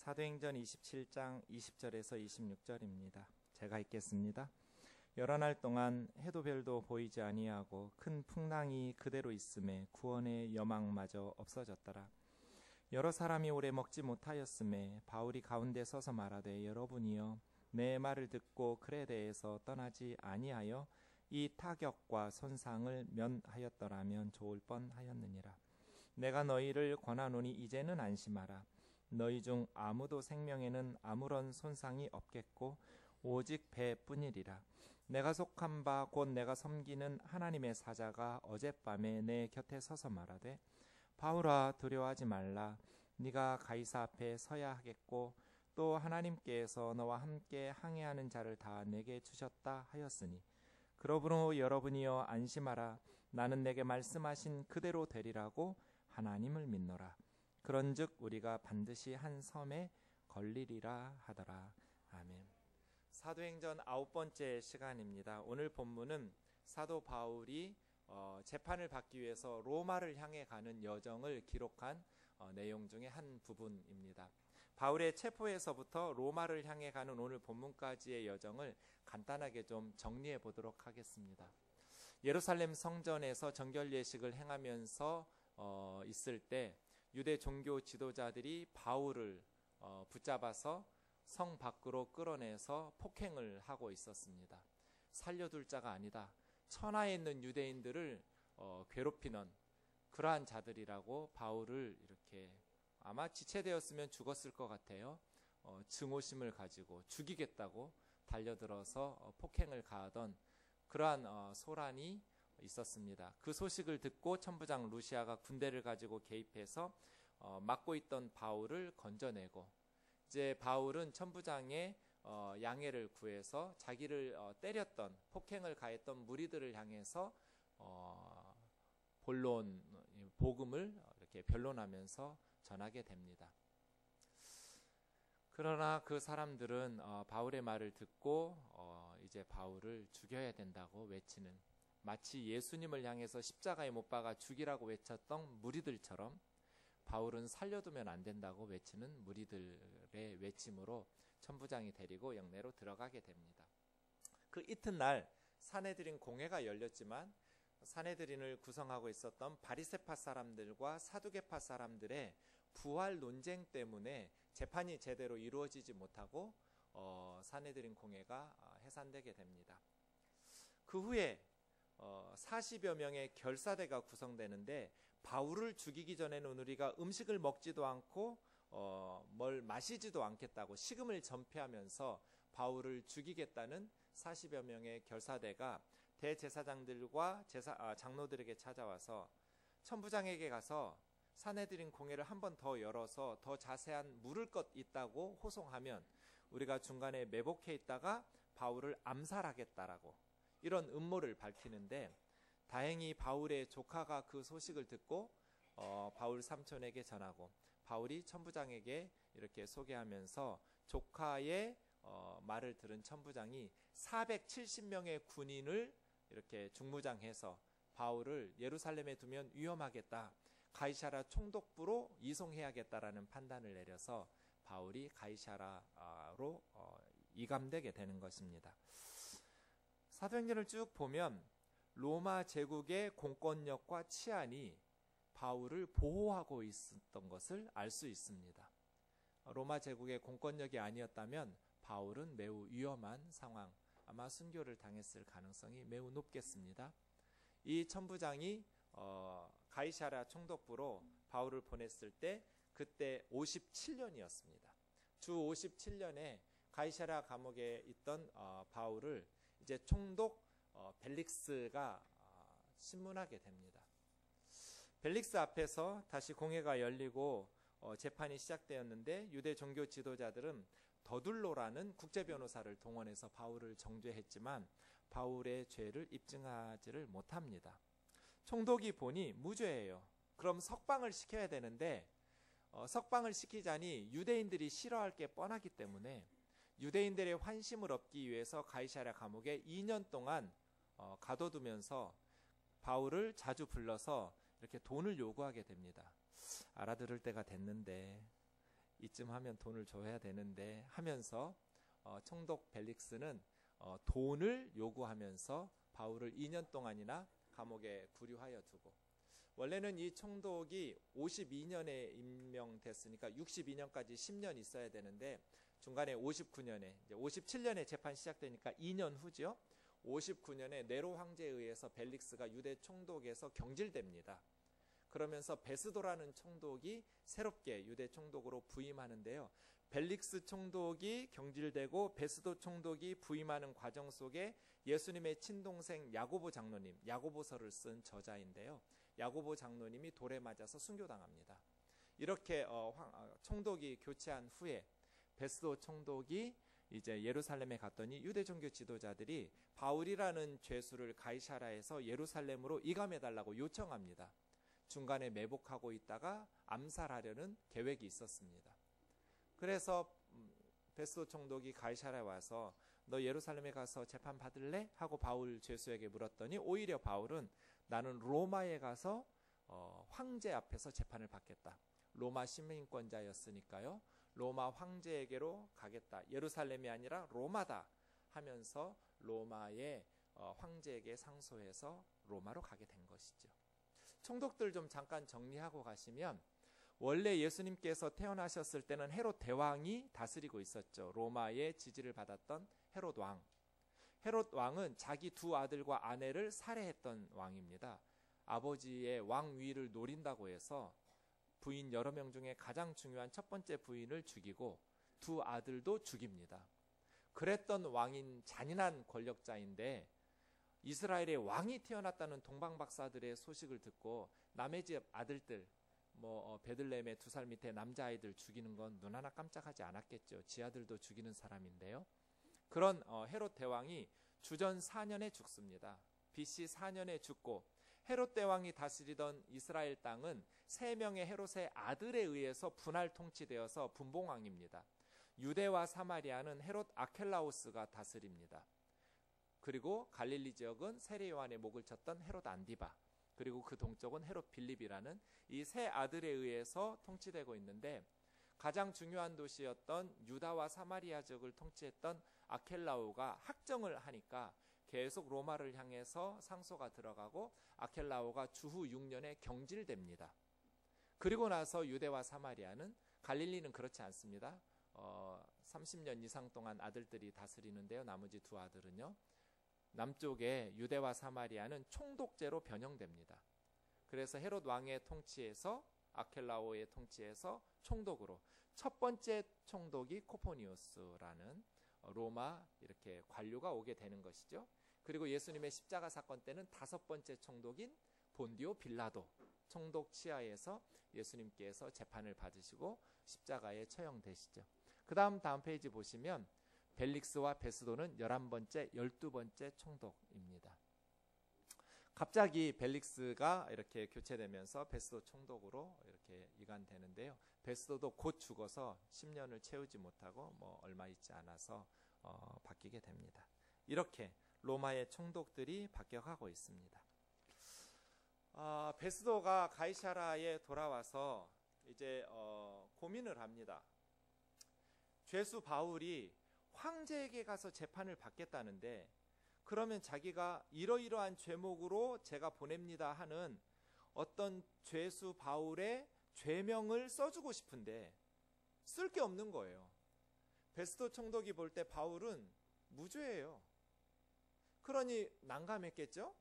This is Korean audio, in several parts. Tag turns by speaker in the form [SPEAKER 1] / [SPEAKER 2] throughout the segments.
[SPEAKER 1] 사도행전 27장 20절에서 26절입니다. 제가 읽겠습니다. 여러 날 동안 해도 별도 보이지 아니하고 큰 풍랑이 그대로 있음에 구원의 여망마저 없어졌더라. 여러 사람이 오래 먹지 못하였음에 바울이 가운데 서서 말하되 여러분이여 내 말을 듣고 그레데에서 떠나지 아니하여 이 타격과 손상을 면하였더라면 좋을 뻔하였느니라. 내가 너희를 권하노니 이제는 안심하라. 너희 중 아무도 생명에는 아무런 손상이 없겠고 오직 배뿐이리라. 내가 속한 바 곧 내가 섬기는 하나님의 사자가 어젯밤에 내 곁에 서서 말하되 바울아 두려워하지 말라. 네가 가이사 앞에 서야 하겠고 또 하나님께서 너와 함께 항해하는 자를 다 내게 주셨다 하였으니 그러므로 여러분이여 안심하라. 나는 내게 말씀하신 그대로 되리라고 하나님을 믿노라. 그런즉 우리가 반드시 한 섬에 걸리리라 하더라. 아멘. 사도행전 9번째 시간입니다. 오늘 본문은 사도 바울이 재판을 받기 위해서 로마를 향해 가는 여정을 기록한 내용 중에 한 부분입니다. 바울의 체포에서부터 로마를 향해 가는 오늘 본문까지의 여정을 간단하게 좀 정리해 보도록 하겠습니다. 예루살렘 성전에서 정결 예식을 행하면서 있을 때 유대 종교 지도자들이 바울을 붙잡아서 성 밖으로 끌어내서 폭행을 하고 있었습니다. 살려둘 자가 아니다. 천하에 있는 유대인들을 괴롭히는 그러한 자들이라고 바울을 이렇게 아마 지체되었으면 죽었을 것 같아요. 증오심을 가지고 죽이겠다고 달려들어서 폭행을 가하던 그러한 소란이 있었습니다. 그 소식을 듣고 천부장 루시아가 군대를 가지고 개입해서 막고 있던 바울을 건져내고 이제 바울은 천부장의 양해를 구해서 자기를 때렸던 폭행을 가했던 무리들을 향해서 본론 복음을 이렇게 변론하면서 전하게 됩니다. 그러나 그 사람들은 바울의 말을 듣고 이제 바울을 죽여야 된다고 외치는 마치 예수님을 향해서 십자가에 못 박아 죽이라고 외쳤던 무리들처럼 바울은 살려두면 안 된다고 외치는 무리들의 외침으로 천부장이 데리고 영내로 들어가게 됩니다. 그 이튿날 산헤드린 공회가 열렸지만 산헤드린을 구성하고 있었던 바리새파 사람들과 사두개파 사람들의 부활 논쟁 때문에 재판이 제대로 이루어지지 못하고 산헤드린 공회가 해산되게 됩니다. 그 후에 40여 명의 결사대가 구성되는데 바울을 죽이기 전에는 우리가 음식을 먹지도 않고 뭘 마시지도 않겠다고 식음을 전폐하면서 바울을 죽이겠다는 40여 명의 결사대가 대제사장들과 장로들에게 찾아와서 천부장에게 가서 산헤드린 공회를 한 번 더 열어서 더 자세한 물을 것 있다고 호송하면 우리가 중간에 매복해 있다가 바울을 암살하겠다라고 이런 음모를 밝히는데 다행히 바울의 조카가 그 소식을 듣고 바울 삼촌에게 전하고 바울이 천부장에게 이렇게 소개하면서 조카의 말을 들은 천부장이 470명의 군인을 이렇게 중무장해서 바울을 예루살렘에 두면 위험하겠다. 가이사라 총독부로 이송해야겠다라는 판단을 내려서 바울이 가이사라로 이감되게 되는 것입니다. 사도행전을 쭉 보면 로마 제국의 공권력과 치안이 바울을 보호하고 있었던 것을 알 수 있습니다. 로마 제국의 공권력이 아니었다면 바울은 매우 위험한 상황, 아마 순교를 당했을 가능성이 매우 높겠습니다. 이 천부장이 가이사랴 총독부로 바울을 보냈을 때 그때 57년이었습니다. 주 57년에 가이사랴 감옥에 있던 바울을 이제 총독 벨릭스가 신문하게 됩니다. 벨릭스 앞에서 다시 공회가 열리고 재판이 시작되었는데 유대 종교 지도자들은 더둘로라는 국제 변호사를 동원해서 바울을 정죄했지만 바울의 죄를 입증하지를 못합니다. 총독이 보니 무죄예요. 그럼 석방을 시켜야 되는데 석방을 시키자니 유대인들이 싫어할 게 뻔하기 때문에 유대인들의 환심을 얻기 위해서 가이사랴 감옥에 2년 동안 가둬두면서 바울을 자주 불러서 이렇게 돈을 요구하게 됩니다. 알아들을 때가 됐는데 이쯤 하면 돈을 줘야 되는데 하면서 총독 벨릭스는 돈을 요구하면서 바울을 2년 동안이나 감옥에 구류하여 두고, 원래는 이 총독이 52년에 임명됐으니까 62년까지 10년 있어야 되는데 중간에 59년에 이제 57년에 재판 시작되니까 2년 후죠. 59년에 네로 황제에 의해서 벨릭스가 유대 총독에서 경질됩니다. 그러면서 베스도라는 총독이 새롭게 유대 총독으로 부임하는데요. 벨릭스 총독이 경질되고 베스도 총독이 부임하는 과정 속에 예수님의 친동생 야고보 장로님, 야고보서를 쓴 저자인데요. 야고보 장로님이 돌에 맞아서 순교당합니다. 이렇게 총독이 교체한 후에 베스도 총독이 이제 예루살렘에 갔더니 유대 종교 지도자들이 바울이라는 죄수를 가이사랴에서 예루살렘으로 이감해달라고 요청합니다. 중간에 매복하고 있다가 암살하려는 계획이 있었습니다. 그래서 베스도 총독이 가이사랴에 와서 너 예루살렘에 가서 재판 받을래? 하고 바울 죄수에게 물었더니 오히려 바울은 나는 로마에 가서 황제 앞에서 재판을 받겠다. 로마 시민권자였으니까요. 로마 황제에게로 가겠다. 예루살렘이 아니라 로마다 하면서 로마의 황제에게 상소해서 로마로 가게 된 것이죠. 총독들 좀 잠깐 정리하고 가시면, 원래 예수님께서 태어나셨을 때는 헤롯 대왕이 다스리고 있었죠. 로마의 지지를 받았던 헤롯 왕. 헤롯 왕은 자기 두 아들과 아내를 살해했던 왕입니다. 아버지의 왕위를 노린다고 해서 부인 여러 명 중에 가장 중요한 첫 번째 부인을 죽이고 두 아들도 죽입니다. 그랬던 왕인 잔인한 권력자인데 이스라엘의 왕이 태어났다는 동방박사들의 소식을 듣고 남의 집 아들들, 베들레헴의 2살 밑에 남자아이들 죽이는 건 눈 하나 깜짝하지 않았겠죠. 지 아들도 죽이는 사람인데요. 그런 헤롯 대왕이 주전 4년에 죽습니다. BC 4년에 죽고, 헤롯 대왕이 다스리던 이스라엘 땅은 3명의 헤롯의 아들에 의해서 분할 통치되어서 분봉왕입니다. 유대와 사마리아는 헤롯 아켈라오스가 다스립니다. 그리고 갈릴리 지역은 세례 요한의 목을 쳤던 헤롯 안디바, 그리고 그 동쪽은 헤롯 빌립이라는 이 세 아들에 의해서 통치되고 있는데, 가장 중요한 도시였던 유다와 사마리아 지역을 통치했던 아켈라오가 학정을 하니까 계속 로마를 향해서 상소가 들어가고 아켈라오가 주후 6년에 경질됩니다. 그리고 나서 유대와 사마리아는, 갈릴리는 그렇지 않습니다. 30년 이상 동안 아들들이 다스리는데요. 나머지 두 아들은요. 남쪽의 유대와 사마리아는 총독제로 변형됩니다. 그래서 헤롯 왕의 통치에서, 아켈라오의 통치에서 총독으로, 첫 번째 총독이 코포니우스라는 로마 이렇게 관료가 오게 되는 것이죠. 그리고 예수님의 십자가 사건 때는 5번째 총독인 본디오 빌라도 총독 치하에서 예수님께서 재판을 받으시고 십자가에 처형되시죠. 다음 페이지 보시면 벨릭스와 베스도는 11번째, 12번째 총독입니다. 갑자기 벨릭스가 이렇게 교체되면서 베스도 총독으로 이렇게 이관되는데요. 베스도도 곧 죽어서 10년을 채우지 못하고 얼마 있지 않아서 바뀌게 됩니다. 이렇게 로마의 총독들이 바뀌어가고 있습니다. 베스도가 가이사랴에 돌아와서 이제 고민을 합니다. 죄수 바울이 황제에게 가서 재판을 받겠다는데, 그러면 자기가 이러이러한 죄목으로 제가 보냅니다 하는 어떤 죄수 바울의 죄명을 써주고 싶은데 쓸 게 없는 거예요. 베스도 총독이 볼 때 바울은 무죄예요. 그러니 난감했겠죠?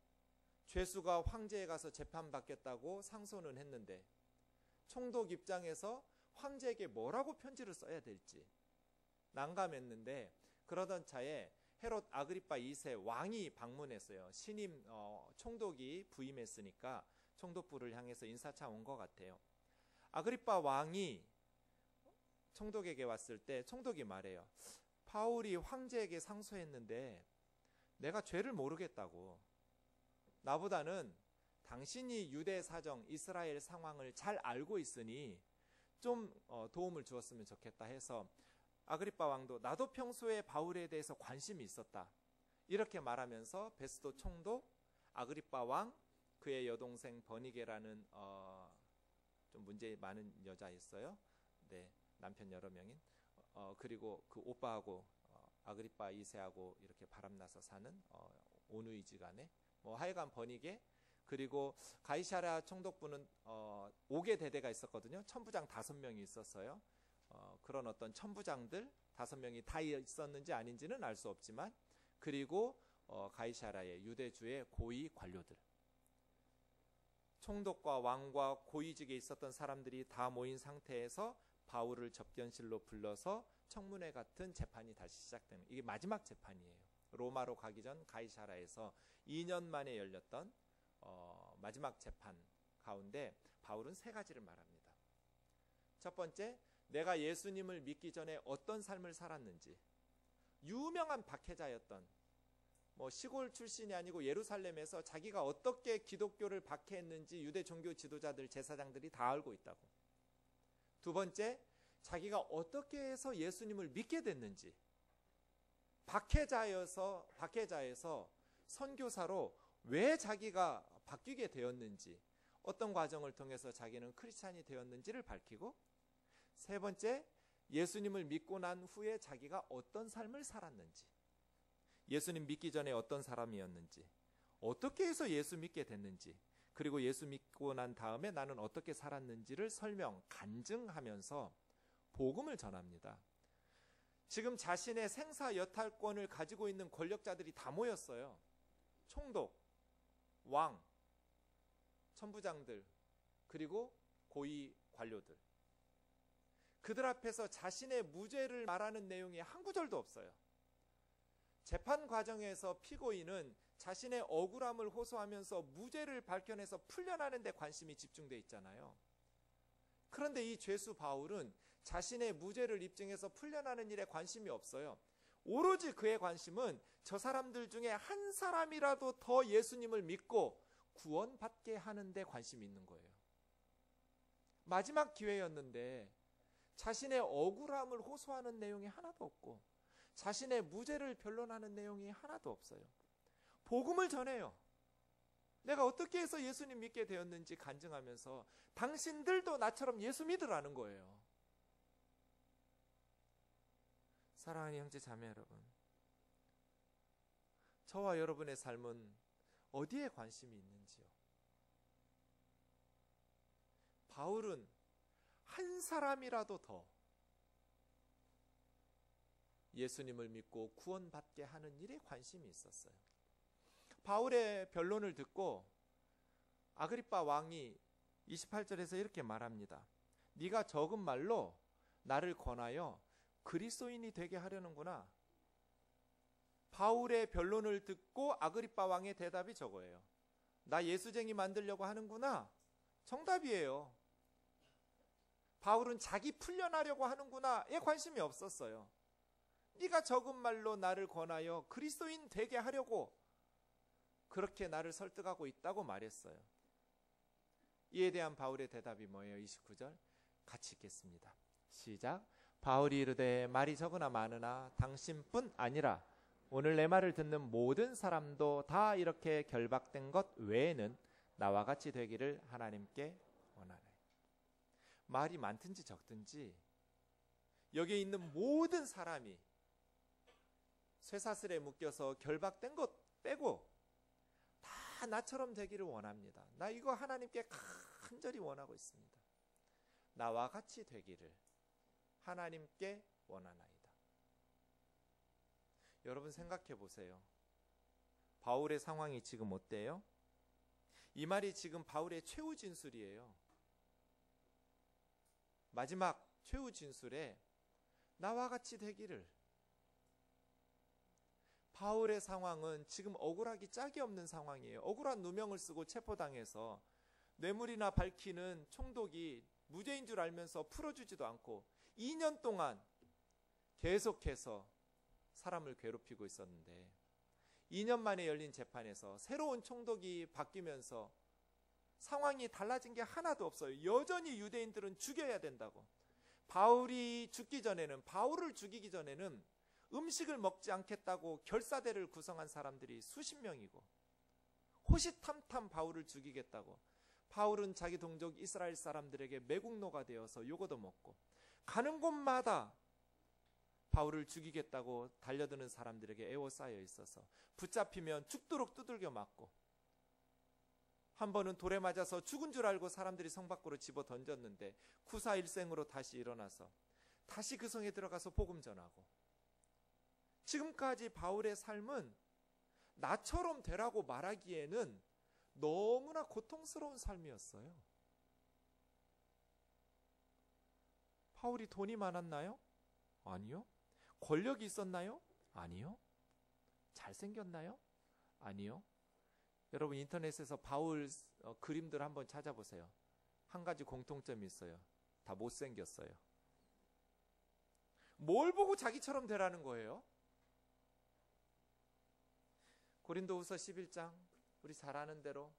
[SPEAKER 1] 죄수가 황제에 가서 재판받겠다고 상소는 했는데 총독 입장에서 황제에게 뭐라고 편지를 써야 될지 난감했는데, 그러던 차에 헤롯 아그리파 2세 왕이 방문했어요. 신임 총독이 부임했으니까 총독부를 향해서 인사차 온 것 같아요. 아그리파 왕이 총독에게 왔을 때 총독이 말해요. 바울이 황제에게 상소했는데 내가 죄를 모르겠다고, 나보다는 당신이 유대 사정, 이스라엘 상황을 잘 알고 있으니 좀 도움을 주었으면 좋겠다 해서, 아그리파 왕도 나도 평소에 바울에 대해서 관심이 있었다 이렇게 말하면서 베스도 총독, 아그리파 왕, 그의 여동생 버니게라는 좀 문제 많은 여자였어요. 네, 남편 여러 명인 그리고 그 오빠하고 아그리파 2세하고 이렇게 바람나서 사는 오누이지간에 뭐 하여간 번이게 그리고 가이사랴 총독부는 5개 대대가 있었거든요. 천부장 5명이 있었어요. 그런 어떤 천부장들 5명이 다 있었는지 아닌지는 알 수 없지만 그리고 가이사랴의 유대주의 고위 관료들 총독과 왕과 고위직에 있었던 사람들이 다 모인 상태에서 바울을 접견실로 불러서 청문회 같은 재판이 다시 시작되는 이게 마지막 재판이에요. 로마로 가기 전 가이사랴에서 2년 만에 열렸던 마지막 재판 가운데 바울은 3가지를 말합니다. 첫 번째, 내가 예수님을 믿기 전에 어떤 삶을 살았는지. 유명한 박해자였던 뭐 시골 출신이 아니고 예루살렘에서 자기가 어떻게 기독교를 박해했는지 유대 종교 지도자들 제사장들이 다 알고 있다고. 두 번째, 자기가 어떻게 해서 예수님을 믿게 됐는지. 박해자에서 선교사로 왜 자기가 바뀌게 되었는지, 어떤 과정을 통해서 자기는 크리스찬이 되었는지를 밝히고, 세 번째, 예수님을 믿고 난 후에 자기가 어떤 삶을 살았는지, 예수님 믿기 전에 어떤 사람이었는지, 어떻게 해서 예수 믿게 됐는지, 그리고 예수 믿고 난 다음에 나는 어떻게 살았는지를 간증하면서 복음을 전합니다. 지금 자신의 생사 여탈권을 가지고 있는 권력자들이 다 모였어요. 총독, 왕, 천부장들, 그리고 고위 관료들. 그들 앞에서 자신의 무죄를 말하는 내용이 한 구절도 없어요. 재판 과정에서 피고인은 자신의 억울함을 호소하면서 무죄를 밝혀내서 풀려나는 데 관심이 집중되어 있잖아요. 그런데 이 죄수 바울은 자신의 무죄를 입증해서 풀려나는 일에 관심이 없어요. 오로지 그의 관심은 저 사람들 중에 한 사람이라도 더 예수님을 믿고 구원받게 하는 데 관심이 있는 거예요. 마지막 기회였는데 자신의 억울함을 호소하는 내용이 하나도 없고 자신의 무죄를 변론하는 내용이 하나도 없어요. 복음을 전해요. 내가 어떻게 해서 예수님 믿게 되었는지 간증하면서 당신들도 나처럼 예수 믿으라는 거예요. 사랑하는 형제 자매 여러분, 저와 여러분의 삶은 어디에 관심이 있는지요? 바울은 한 사람이라도 더 예수님을 믿고 구원받게 하는 일에 관심이 있었어요. 바울의 변론을 듣고 아그리파 왕이 28절에서 이렇게 말합니다. 네가 적은 말로 나를 권하여 그리스도인이 되게 하려는구나. 바울의 변론을 듣고 아그리파 왕의 대답이 저거예요. 나 예수쟁이 만들려고 하는구나. 정답이에요. 바울은 자기 풀려나려고 하는구나에 관심이 없었어요. 네가 적은 말로 나를 권하여 그리스도인 되게 하려고 그렇게 나를 설득하고 있다고 말했어요. 이에 대한 바울의 대답이 뭐예요? 29절 같이 읽겠습니다. 시작. 바울이 이르되 말이 적으나 많으나 당신뿐 아니라 오늘 내 말을 듣는 모든 사람도 다 이렇게 결박된 것 외에는 나와 같이 되기를 하나님께 원하네. 말이 많든지 적든지 여기에 있는 모든 사람이 쇠사슬에 묶여서 결박된 것 빼고 다 나처럼 되기를 원합니다. 나 이거 하나님께 간절히 원하고 있습니다. 나와 같이 되기를 하나님께 원하나이다. 여러분 생각해 보세요. 바울의 상황이 지금 어때요? 이 말이 지금 바울의 최후 진술이에요. 마지막 최후 진술에 나와 같이 되기를. 바울의 상황은 지금 억울하기 짝이 없는 상황이에요. 억울한 누명을 쓰고 체포당해서 뇌물이나 밝히는 총독이 무죄인 줄 알면서 풀어주지도 않고 2년 동안 계속해서 사람을 괴롭히고 있었는데 2년 만에 열린 재판에서 새로운 총독이 바뀌면서 상황이 달라진 게 하나도 없어요. 여전히 유대인들은 죽여야 된다고. 바울을 죽이기 전에는 음식을 먹지 않겠다고 결사대를 구성한 사람들이 수십 명이고 호시탐탐 바울을 죽이겠다고. 바울은 자기 동족 이스라엘 사람들에게 매국노가 되어서 요거도 먹고 가는 곳마다 바울을 죽이겠다고 달려드는 사람들에게 에워싸여 있어서 붙잡히면 죽도록 두들겨 맞고, 한 번은 돌에 맞아서 죽은 줄 알고 사람들이 성 밖으로 집어 던졌는데 쿠사일생으로 다시 일어나서 다시 그 성에 들어가서 복음 전하고, 지금까지 바울의 삶은 나처럼 되라고 말하기에는 너무나 고통스러운 삶이었어요. 바울이 돈이 많았나요? 아니요. 권력이 있었나요? 아니요. 잘생겼나요? 아니요. 여러분 인터넷에서 바울 그림들 한번 찾아보세요. 한 가지 공통점이 있어요. 다 못생겼어요. 뭘 보고 자기처럼 되라는 거예요? 고린도후서 11장 우리 잘 아는 대로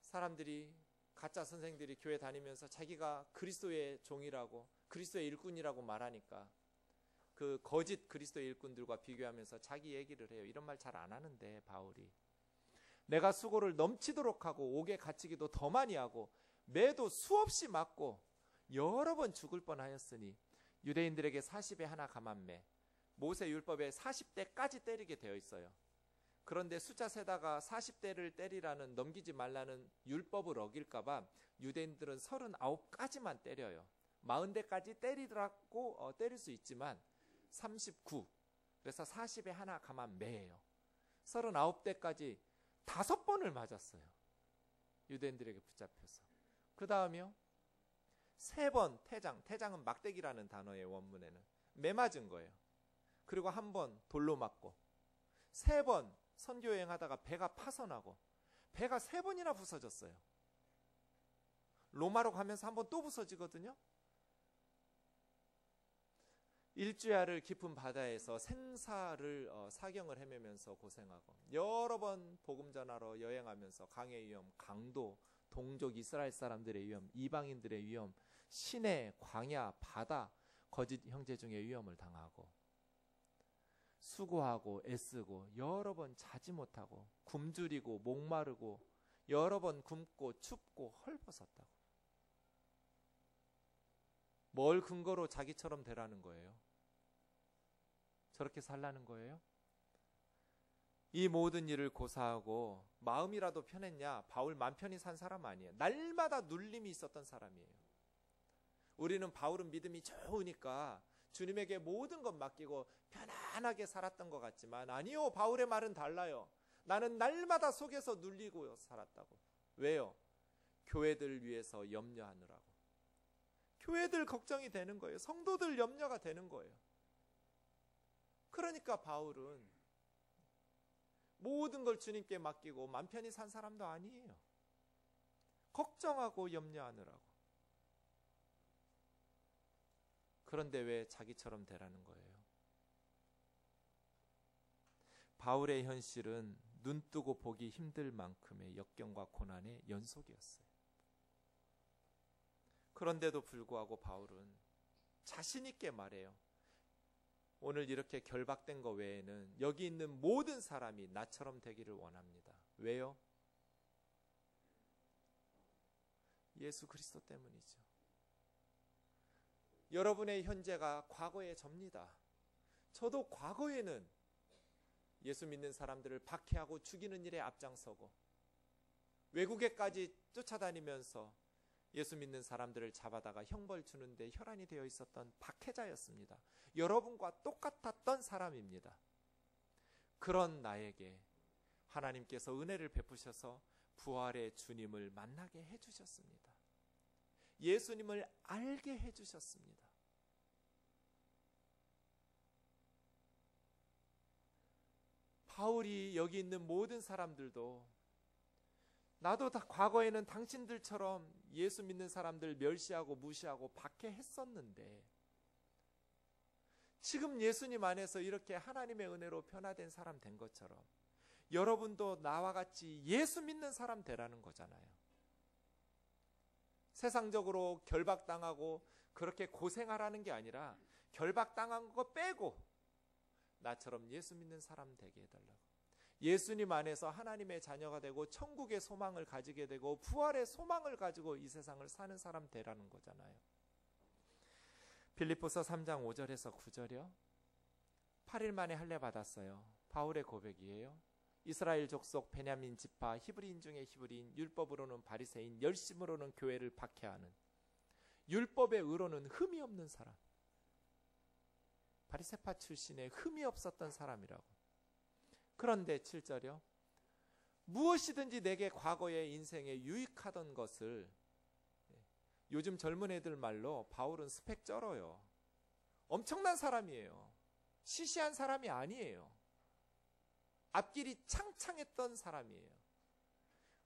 [SPEAKER 1] 사람들이, 가짜 선생들이 교회 다니면서 자기가 그리스도의 종이라고, 그리스도의 일꾼이라고 말하니까 그 거짓 그리스도의 일꾼들과 비교하면서 자기 얘기를 해요. 이런 말 잘 안 하는데 바울이, 내가 수고를 넘치도록 하고 옥에 갇히기도 더 많이 하고 매도 수없이 맞고 여러 번 죽을 뻔하였으니 유대인들에게 40에 하나 감한매, 모세 율법에 40대까지 때리게 되어 있어요. 그런데 숫자 세다가 40대를 때리라는, 넘기지 말라는 율법을 어길까봐 유대인들은 39까지만 때려요. 40대까지 때리더라고 때릴 수 있지만 39, 그래서 40에 하나 감한 매예요. 39대까지 5번을 맞았어요. 유대인들에게 붙잡혀서. 그 다음이요, 3번 태장, 태장은 막대기라는 단어의 원문에는 매 맞은 거예요. 그리고 1번 돌로 맞고, 3번 선교여행 하다가 배가 파선하고 배가 3번이나 부서졌어요. 로마로 가면서 1번 또 부서지거든요. 일주야를 깊은 바다에서 생사를 사경을 헤매면서 고생하고, 여러 번 복음 전하러 여행하면서 강의 위험, 강도, 동족 이스라엘 사람들의 위험, 이방인들의 위험, 시내, 광야, 바다, 거짓 형제 중에 위험을 당하고, 수고하고 애쓰고 여러 번 자지 못하고 굶주리고 목마르고 여러 번 굶고 춥고 헐벗었다고. 뭘 근거로 자기처럼 되라는 거예요? 저렇게 살라는 거예요? 이 모든 일을 고사하고 마음이라도 편했냐? 바울 맘 편히 산 사람 아니에요. 날마다 눌림이 있었던 사람이에요. 우리는 바울은 믿음이 좋으니까 주님에게 모든 것 맡기고 편안하게 살았던 것 같지만, 아니요, 바울의 말은 달라요. 나는 날마다 속에서 눌리고 살았다고. 왜요? 교회들 위해서 염려하느라고. 교회들 걱정이 되는 거예요. 성도들 염려가 되는 거예요. 그러니까 바울은 모든 걸 주님께 맡기고 맘 편히 산 사람도 아니에요. 걱정하고 염려하느라고. 그런데 왜 자기처럼 되라는 거예요? 바울의 현실은 눈 뜨고 보기 힘들 만큼의 역경과 고난의 연속이었어요. 그런데도 불구하고 바울은 자신 있게 말해요. 오늘 이렇게 결박된 거 외에는 여기 있는 모든 사람이 나처럼 되기를 원합니다. 왜요? 예수 그리스도 때문이죠. 여러분의 현재가 과거의 접니다. 저도 과거에는 예수 믿는 사람들을 박해하고 죽이는 일에 앞장서고 외국에까지 쫓아다니면서 예수 믿는 사람들을 잡아다가 형벌 주는데 혈안이 되어 있었던 박해자였습니다. 여러분과 똑같았던 사람입니다. 그런 나에게 하나님께서 은혜를 베푸셔서 부활의 주님을 만나게 해주셨습니다. 예수님을 알게 해주셨습니다. 바울이 여기 있는 모든 사람들도, 나도 다 과거에는 당신들처럼 예수 믿는 사람들 멸시하고 무시하고 박해했었는데, 지금 예수님 안에서 이렇게 하나님의 은혜로 변화된 사람 된 것처럼 여러분도 나와 같이 예수 믿는 사람 되라는 거잖아요. 세상적으로 결박당하고 그렇게 고생하라는 게 아니라 결박당한 거 빼고 나처럼 예수 믿는 사람 되게 해달라고. 예수님 안에서 하나님의 자녀가 되고 천국의 소망을 가지게 되고 부활의 소망을 가지고 이 세상을 사는 사람 되라는 거잖아요. 빌립보서 3장 5절에서 9절이요. 8일 만에 할례 받았어요. 바울의 고백이에요. 이스라엘 족속 베냐민 지파 히브리인 중에 히브리인, 율법으로는 바리새인, 열심으로는 교회를 박해하는, 율법의 의로는 흠이 없는 사람, 바리새파 출신의 흠이 없었던 사람이라고. 그런데 7절이요. 무엇이든지 내게 과거의 인생에 유익하던 것을, 요즘 젊은 애들 말로 바울은 스펙 쩔어요. 엄청난 사람이에요. 시시한 사람이 아니에요. 앞길이 창창했던 사람이에요.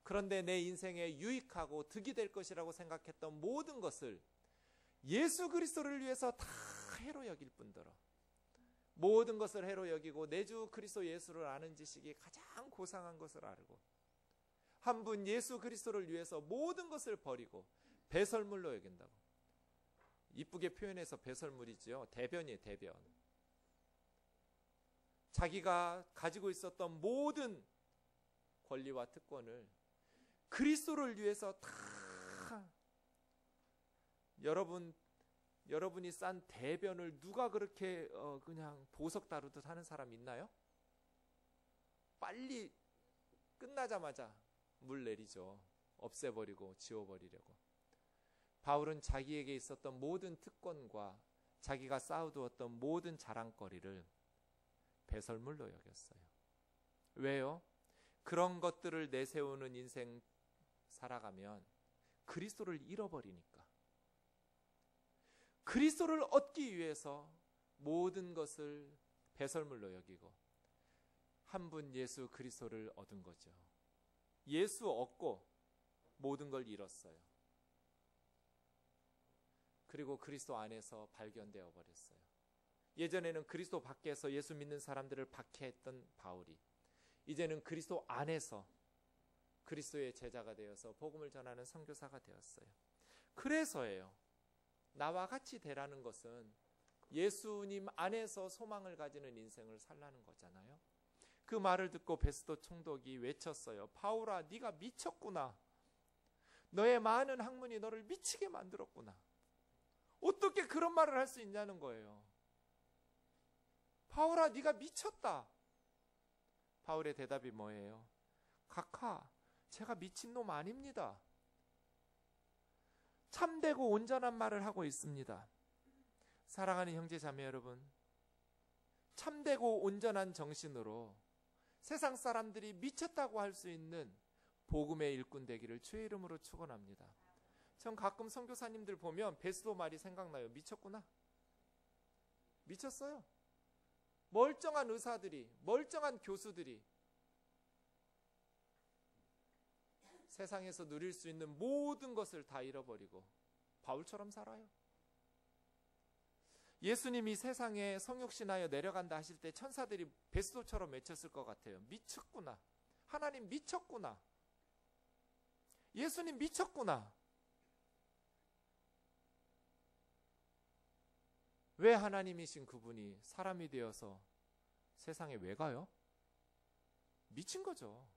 [SPEAKER 1] 그런데 내 인생에 유익하고 득이 될 것이라고 생각했던 모든 것을 예수 그리스도를 위해서 다 해로 여길 뿐더러, 모든 것을 해로 여기고 내 주 그리스도 예수를 아는 지식이 가장 고상한 것을 알고, 한 분 예수 그리스도를 위해서 모든 것을 버리고 배설물로 여긴다고. 이쁘게 표현해서 배설물이지요. 대변이에요, 대변. 자기가 가지고 있었던 모든 권리와 특권을 그리스도를 위해서 다, 여러분이 싼 대변을 누가 그렇게 그냥 보석 다루듯 하는 사람 있나요? 빨리 끝나자마자 물 내리죠. 없애버리고 지워버리려고. 바울은 자기에게 있었던 모든 특권과 자기가 쌓아두었던 모든 자랑거리를 배설물로 여겼어요. 왜요? 그런 것들을 내세우는 인생 살아가면 그리스도를 잃어버리니까. 그리스도를 얻기 위해서 모든 것을 배설물로 여기고 한 분 예수 그리스도를 얻은 거죠. 예수 얻고 모든 걸 잃었어요. 그리고 그리스도 안에서 발견되어 버렸어요. 예전에는 그리스도 밖에서 예수 믿는 사람들을 박해했던 바울이 이제는 그리스도 안에서 그리스도의 제자가 되어서 복음을 전하는 선교사가 되었어요. 그래서예요. 나와 같이 되라는 것은 예수님 안에서 소망을 가지는 인생을 살라는 거잖아요. 그 말을 듣고 베스도 총독이 외쳤어요. 바울아, 네가 미쳤구나. 너의 많은 학문이 너를 미치게 만들었구나. 어떻게 그런 말을 할 수 있냐는 거예요. 바울아, 네가 미쳤다. 바울의 대답이 뭐예요? 각하, 제가 미친놈 아닙니다. 참되고 온전한 말을 하고 있습니다. 사랑하는 형제 자매 여러분, 참되고 온전한 정신으로 세상 사람들이 미쳤다고 할 수 있는 복음의 일꾼 되기를 주의 이름으로 축원합니다. 전 가끔 선교사님들 보면 베스도 말이 생각나요. 미쳤구나. 미쳤어요. 멀쩡한 의사들이, 멀쩡한 교수들이 세상에서 누릴 수 있는 모든 것을 다 잃어버리고 바울처럼 살아요. 예수님이 세상에 성육신하여 내려간다 하실 때 천사들이 베스도처럼 외쳤을 것 같아요. 미쳤구나. 하나님 미쳤구나. 예수님 미쳤구나. 왜 하나님이신 그분이 사람이 되어서 세상에 왜 가요? 미친 거죠.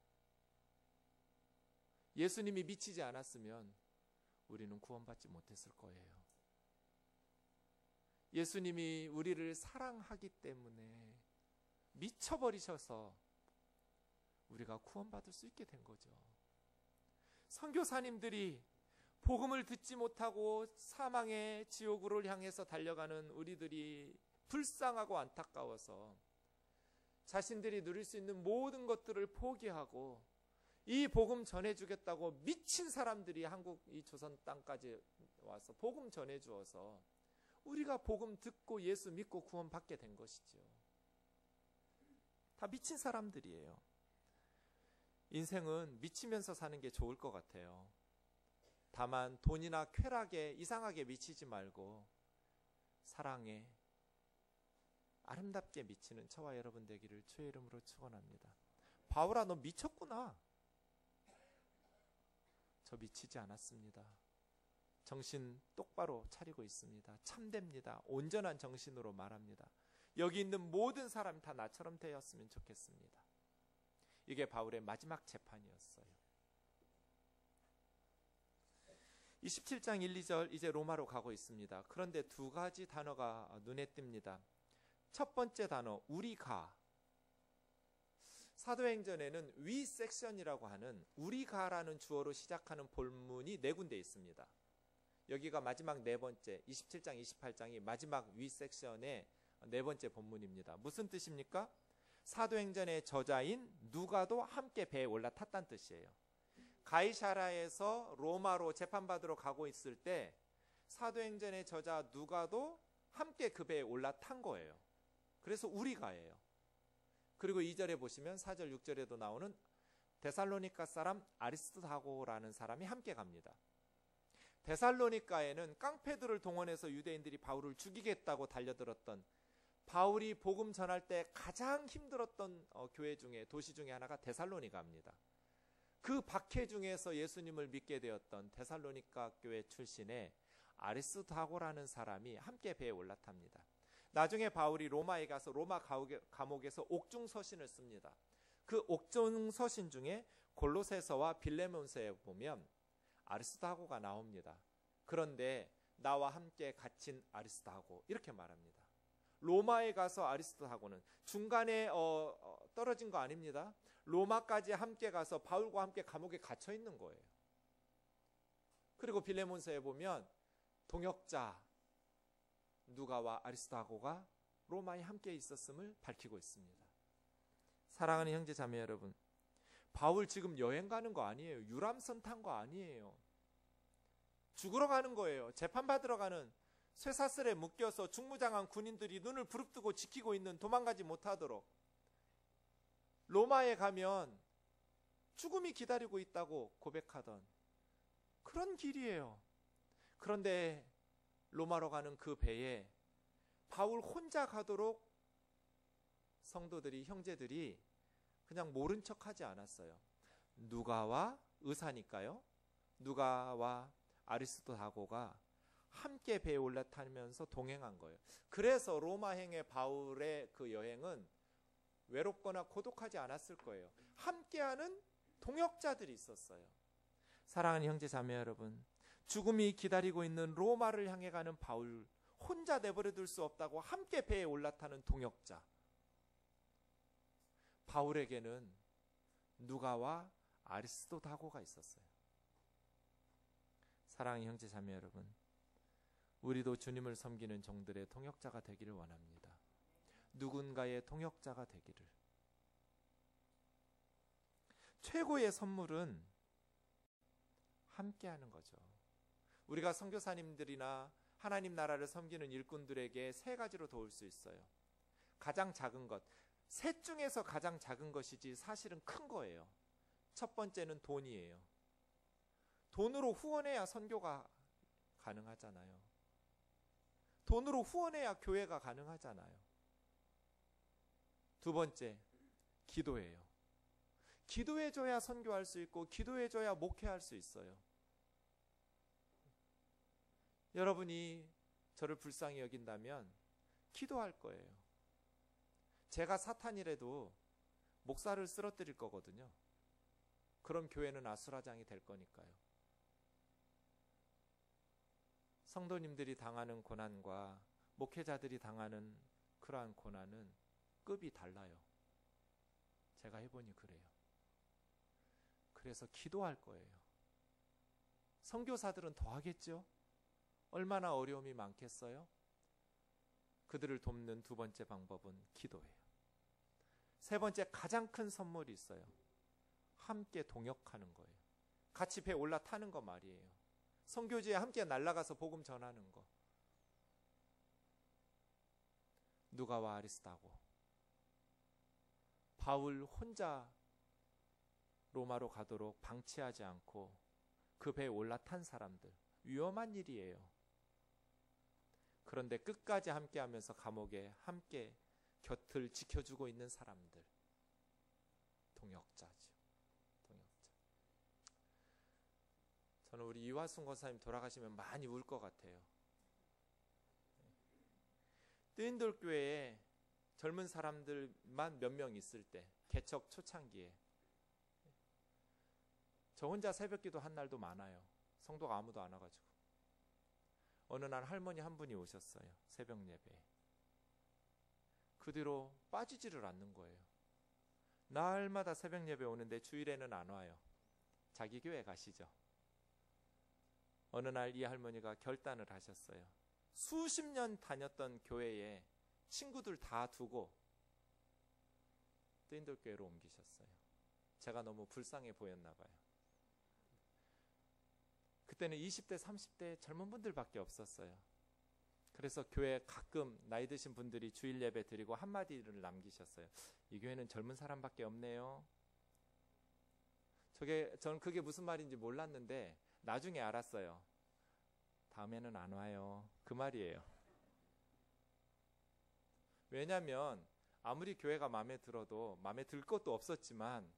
[SPEAKER 1] 예수님이 미치지 않았으면 우리는 구원받지 못했을 거예요. 예수님이 우리를 사랑하기 때문에 미쳐버리셔서 우리가 구원받을 수 있게 된 거죠. 선교사님들이 복음을 듣지 못하고 사망의 지옥으로 향해서 달려가는 우리들이 불쌍하고 안타까워서 자신들이 누릴 수 있는 모든 것들을 포기하고 이 복음 전해주겠다고 미친 사람들이 한국 이 조선 땅까지 와서 복음 전해주어서 우리가 복음 듣고 예수 믿고 구원받게 된 것이죠. 다 미친 사람들이에요. 인생은 미치면서 사는 게 좋을 것 같아요. 다만 돈이나 쾌락에 이상하게 미치지 말고 사랑에 아름답게 미치는 저와 여러분 되기를 주의 이름으로 축원합니다. 바울아, 너 미쳤구나. 저 미치지 않았습니다. 정신 똑바로 차리고 있습니다. 참됩니다. 온전한 정신으로 말합니다. 여기 있는 모든 사람이 다 나처럼 되었으면 좋겠습니다. 이게 바울의 마지막 재판이었어요. 27장 1, 2절 이제 로마로 가고 있습니다. 그런데 두 가지 단어가 눈에 띕니다. 첫 번째 단어 우리가. 사도행전에는 위 섹션이라고 하는 우리가라는 주어로 시작하는 본문이 네 군데 있습니다. 여기가 마지막 네 번째 27장 28장이 마지막 위 섹션의 네 번째 본문입니다. 무슨 뜻입니까? 사도행전의 저자인 누가도 함께 배에 올라탔다는 뜻이에요. 가이사라에서 로마로 재판받으러 가고 있을 때 사도행전의 저자 누가도 함께 그 배에 올라탄 거예요. 그래서 우리가예요. 그리고 2절에 보시면 4절 6절에도 나오는 데살로니가 사람 아리스토하고라는 사람이 함께 갑니다. 데살로니가에는 깡패들을 동원해서 유대인들이 바울을 죽이겠다고 달려들었던, 바울이 복음 전할 때 가장 힘들었던 교회 중에, 도시 중에 하나가 데살로니가입니다. 그 박해 중에서 예수님을 믿게 되었던 데살로니가 교회 출신의 아리스토하고라는 사람이 함께 배에 올라탑니다. 나중에 바울이 로마에 가서 로마 감옥에서 옥중서신을 씁니다. 그 옥중서신 중에 골로새서와 빌레몬서에 보면 아리스토하고가 나옵니다. 그런데 나와 함께 갇힌 아리스토하고 이렇게 말합니다. 로마에 가서 아리스토하고는 중간에 떨어진 거 아닙니다. 로마까지 함께 가서 바울과 함께 감옥에 갇혀 있는 거예요. 그리고 빌레몬서에 보면 동역자 누가와 아리스토하고가 로마에 함께 있었음을 밝히고 있습니다. 사랑하는 형제 자매 여러분, 바울 지금 여행 가는 거 아니에요. 유람선 탄 거 아니에요. 죽으러 가는 거예요. 재판받으러 가는, 쇠사슬에 묶여서 중무장한 군인들이 눈을 부릅뜨고 지키고 있는, 도망가지 못하도록. 로마에 가면 죽음이 기다리고 있다고 고백하던 그런 길이에요. 그런데 로마로 가는 그 배에 바울 혼자 가도록 성도들이, 형제들이 그냥 모른 척하지 않았어요. 누가와, 의사니까요, 누가와 아리스토하고가 함께 배에 올라타면서 동행한 거예요. 그래서 로마행의 바울의 그 여행은 외롭거나 고독하지 않았을 거예요. 함께하는 동역자들이 있었어요. 사랑하는 형제 자매 여러분, 죽음이 기다리고 있는 로마를 향해 가는 바울, 혼자 내버려둘 수 없다고 함께 배에 올라타는 동역자. 바울에게는 누가와 아리스토하고가 있었어요. 사랑하는 형제 자매 여러분, 우리도 주님을 섬기는 종들의 통역자가 되기를 원합니다. 누군가의 통역자가 되기를. 최고의 선물은 함께하는 거죠. 우리가 선교사님들이나 하나님 나라를 섬기는 일꾼들에게 세 가지로 도울 수 있어요. 가장 작은 것, 셋 중에서 가장 작은 것이지 사실은 큰 거예요. 첫 번째는 돈이에요. 돈으로 후원해야 선교가 가능하잖아요. 돈으로 후원해야 교회가 가능하잖아요. 두 번째, 기도예요. 기도해줘야 선교할 수 있고 기도해줘야 목회할 수 있어요. 여러분이 저를 불쌍히 여긴다면 기도할 거예요. 제가 사탄이라도 목사를 쓰러뜨릴 거거든요. 그럼 교회는 아수라장이 될 거니까요. 성도님들이 당하는 고난과 목회자들이 당하는 그러한 고난은 급이 달라요. 제가 해보니 그래요. 그래서 기도할 거예요. 선교사들은 더 하겠죠? 얼마나 어려움이 많겠어요? 그들을 돕는 두 번째 방법은 기도예요. 세 번째, 가장 큰 선물이 있어요. 함께 동역하는 거예요. 같이 배 올라타는 거 말이에요. 선교지에 함께 날아가서 복음 전하는 거. 누가와 아리스토하고, 바울 혼자 로마로 가도록 방치하지 않고 그 배에 올라탄 사람들, 위험한 일이에요. 그런데 끝까지 함께하면서 감옥에 함께 곁을 지켜주고 있는 사람들, 동역자죠. 동역자. 저는 우리 이화순 권사님 돌아가시면 많이 울 것 같아요. 뜨인돌 교회에 젊은 사람들만 몇 명 있을 때, 개척 초창기에 저 혼자 새벽기도 한 날도 많아요. 성도가 아무도 안 와가지고. 어느 날 할머니 한 분이 오셨어요. 새벽 예배에. 그 뒤로 빠지지를 않는 거예요. 날마다 새벽 예배 오는데 주일에는 안 와요. 자기 교회 가시죠. 어느 날 이 할머니가 결단을 하셨어요. 수십 년 다녔던 교회에 친구들 다 두고 뜨인돌교회로 옮기셨어요. 제가 너무 불쌍해 보였나 봐요. 그때는 20대, 30대 젊은 분들밖에 없었어요. 그래서 교회 가끔 나이 드신 분들이 주일 예배 드리고 한마디를 남기셨어요. 이 교회는 젊은 사람밖에 없네요. 저는 그게 무슨 말인지 몰랐는데 나중에 알았어요. 다음에는 안 와요. 그 말이에요. 왜냐하면 아무리 교회가 마음에 들어도 마음에 들 것도 없었지만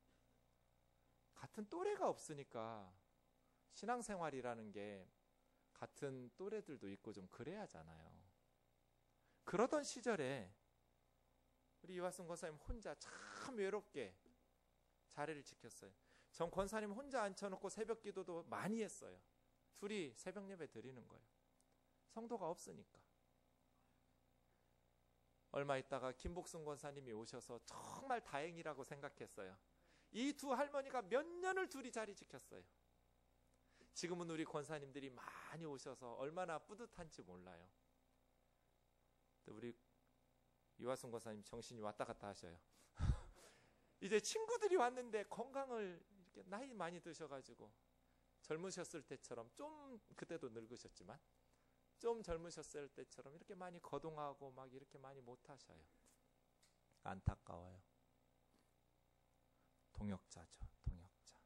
[SPEAKER 1] 같은 또래가 없으니까 신앙생활이라는 게 같은 또래들도 있고 좀 그래야 하잖아요. 그러던 시절에 우리 이화순 권사님 혼자 참 외롭게 자리를 지켰어요. 전 권사님 혼자 앉혀놓고 새벽 기도도 많이 했어요. 둘이 새벽 예배 드리는 거예요. 성도가 없으니까. 얼마 있다가 김복순 권사님이 오셔서 정말 다행이라고 생각했어요. 이 두 할머니가 몇 년을 둘이 자리 지켰어요. 지금은 우리 권사님들이 많이 오셔서 얼마나 뿌듯한지 몰라요. 우리 이화순 권사님 정신이 왔다 갔다 하셔요. 이제 친구들이 왔는데 건강을 이렇게 나이 많이 드셔가지고 젊으셨을 때처럼 좀 그때도 늙으셨지만 좀 젊으셨을 때처럼 이렇게 많이 거동하고 막 이렇게 많이 못 하셔요. 안타까워요. 동역자죠, 동역자.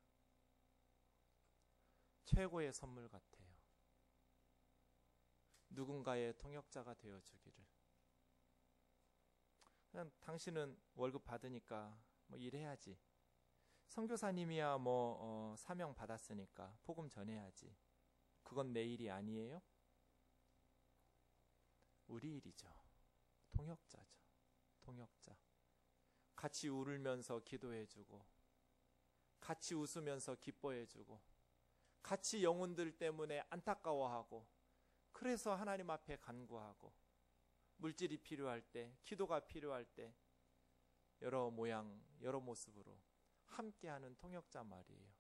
[SPEAKER 1] 최고의 선물 같아요. 누군가의 동역자가 되어주기를. 그냥 당신은 월급 받으니까 뭐 일해야지. 선교사님이야 사명 받았으니까 복음 전해야지. 그건 내 일이 아니에요? 우리 일이죠. 동역자죠. 동역자. 같이 울면서 기도해주고 같이 웃으면서 기뻐해주고 같이 영혼들 때문에 안타까워하고 그래서 하나님 앞에 간구하고 물질이 필요할 때, 기도가 필요할 때 여러 모양, 여러 모습으로 함께하는 통역자 말이에요.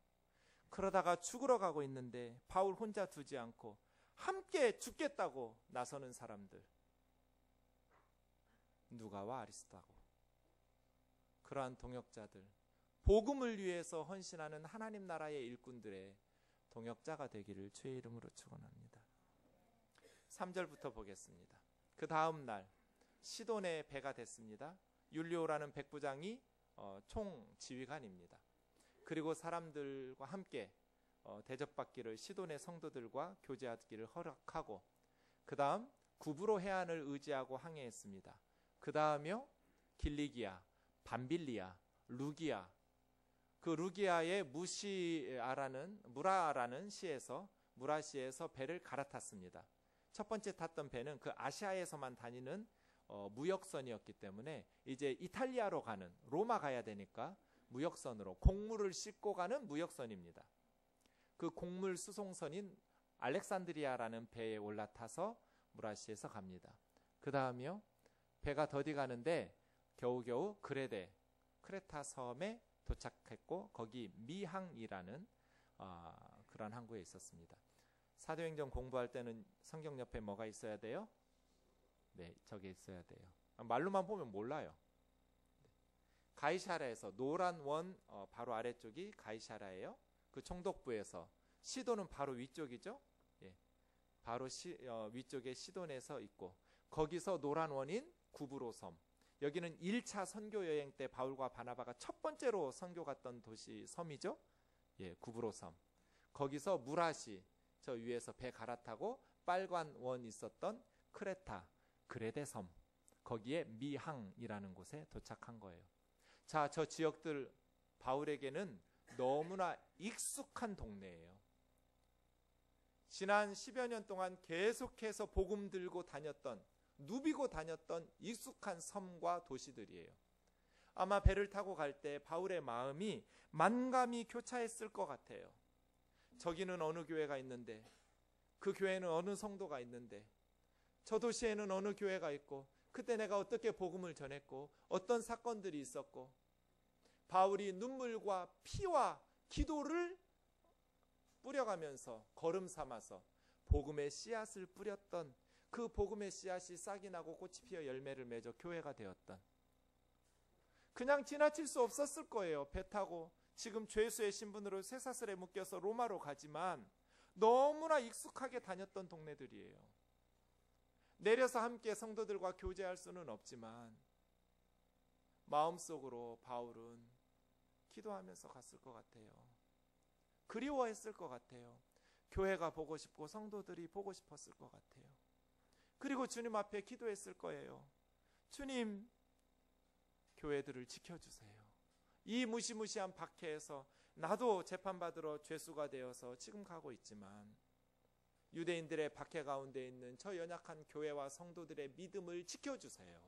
[SPEAKER 1] 그러다가 죽으러 가고 있는데 바울 혼자 두지 않고 함께 죽겠다고 나서는 사람들. 누가와 아리스도하고 그러한 동역자들, 복음을 위해서 헌신하는 하나님 나라의 일꾼들의 동역자가 되기를 주의 이름으로 축원합니다. 3절부터 보겠습니다. 그 다음 날 시돈에 배가 됐습니다. 율리오라는 백부장이 총지휘관입니다. 그리고 사람들과 함께 대접받기를 시돈의 성도들과 교제하기를 허락하고 그 다음 구브로 해안을 의지하고 항해했습니다. 그 다음이요 길리기아, 밤빌리아, 루기아. 그 루기아의 무라라는 시에서 무라시에서 배를 갈아탔습니다. 첫 번째 탔던 배는 그 아시아에서만 다니는 무역선이었기 때문에 이제 이탈리아로 가는 로마 가야 되니까 무역선으로 곡물을 싣고 가는 무역선입니다. 그 곡물 수송선인 알렉산드리아라는 배에 올라타서 무라시에서 갑니다. 그 다음이요 배가 더디 가는데 겨우겨우 크레타 섬에 도착했고 거기 미항이라는 그런 항구에 있었습니다. 사도행전 공부할 때는 성경 옆에 뭐가 있어야 돼요? 네, 저게 있어야 돼요. 말로만 보면 몰라요. 가이사라에서 노란 원 바로 아래쪽이 가이사라예요. 그 총독부에서 시돈은 바로 위쪽이죠. 예, 바로 위쪽에 시돈에서 있고 거기서 노란 원인 구브로 섬. 여기는 1차 선교 여행 때 바울과 바나바가 첫 번째로 선교 갔던 도시 섬이죠. 예, 구브로 섬. 거기서 무라시 저 위에서 배 갈아타고 빨간 원 있었던 그레데 섬. 거기에 미항이라는 곳에 도착한 거예요. 자, 저 지역들 바울에게는 너무나 익숙한 동네예요. 지난 10여 년 동안 계속해서 복음 들고 다녔던 누비고 다녔던 익숙한 섬과 도시들이에요. 아마 배를 타고 갈 때 바울의 마음이 만감이 교차했을 것 같아요. 저기는 어느 교회가 있는데, 그 교회는 어느 성도가 있는데, 저 도시에는 어느 교회가 있고, 그때 내가 어떻게 복음을 전했고, 어떤 사건들이 있었고, 바울이 눈물과 피와 기도를 뿌려가면서 걸음 삼아서 복음의 씨앗을 뿌렸던, 그 복음의 씨앗이 싹이 나고 꽃이 피어 열매를 맺어 교회가 되었던, 그냥 지나칠 수 없었을 거예요. 배 타고 지금 죄수의 신분으로 쇠사슬에 묶여서 로마로 가지만 너무나 익숙하게 다녔던 동네들이에요. 내려서 함께 성도들과 교제할 수는 없지만 마음속으로 바울은 기도하면서 갔을 것 같아요. 그리워했을 것 같아요. 교회가 보고 싶고 성도들이 보고 싶었을 것 같아요. 그리고 주님 앞에 기도했을 거예요. 주님, 교회들을 지켜주세요. 이 무시무시한 박해에서 나도 재판받으러 죄수가 되어서 지금 가고 있지만 유대인들의 박해 가운데 있는 저 연약한 교회와 성도들의 믿음을 지켜주세요.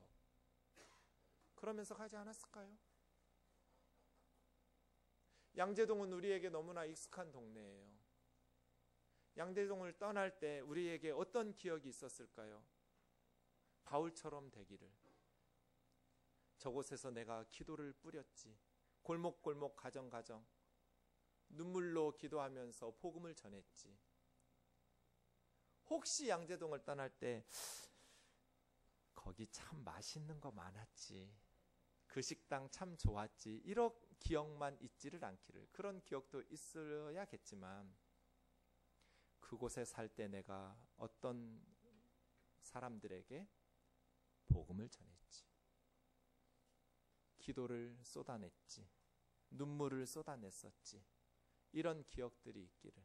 [SPEAKER 1] 그러면서 가지 않았을까요? 양재동은 우리에게 너무나 익숙한 동네예요. 양재동을 떠날 때 우리에게 어떤 기억이 있었을까요? 바울처럼 되기를. 저곳에서 내가 기도를 뿌렸지. 골목골목 가정가정 눈물로 기도하면서 복음을 전했지. 혹시 양재동을 떠날 때 거기 참 맛있는 거 많았지, 그 식당 참 좋았지, 이런 기억만 있지를 않기를. 그런 기억도 있어야겠지만 그곳에 살 때 내가 어떤 사람들에게 복음을 전했지, 기도를 쏟아냈지, 눈물을 쏟아냈었지, 이런 기억들이 있기를.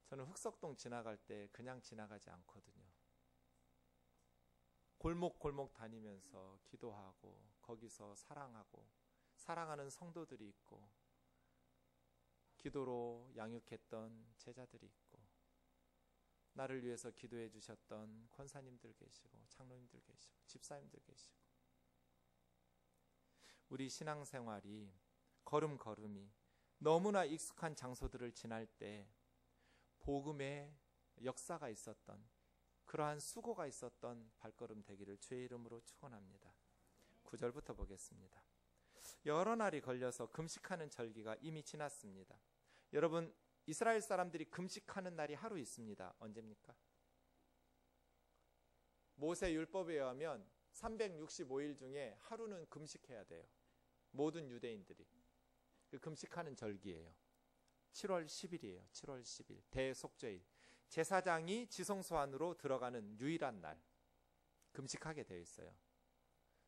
[SPEAKER 1] 저는 흑석동 지나갈 때 그냥 지나가지 않거든요. 골목골목 다니면서 기도하고 거기서 사랑하고 사랑하는 성도들이 있고 기도로 양육했던 제자들이 있고 나를 위해서 기도해 주셨던 권사님들 계시고 장로님들 계시고 집사님들 계시고, 우리 신앙생활이 걸음걸음이 너무나 익숙한 장소들을 지날 때 복음의 역사가 있었던, 그러한 수고가 있었던 발걸음 되기를 주의 이름으로 축원합니다. 9절부터 보겠습니다. 여러 날이 걸려서 금식하는 절기가 이미 지났습니다. 여러분, 이스라엘 사람들이 금식하는 날이 하루 있습니다. 언제입니까? 모세 율법에 의하면 365일 중에 하루는 금식해야 돼요. 모든 유대인들이. 그 금식하는 절기예요. 7월 10일이에요. 7월 10일 대속죄일, 제사장이 지성소 안으로 들어가는 유일한 날 금식하게 되어 있어요.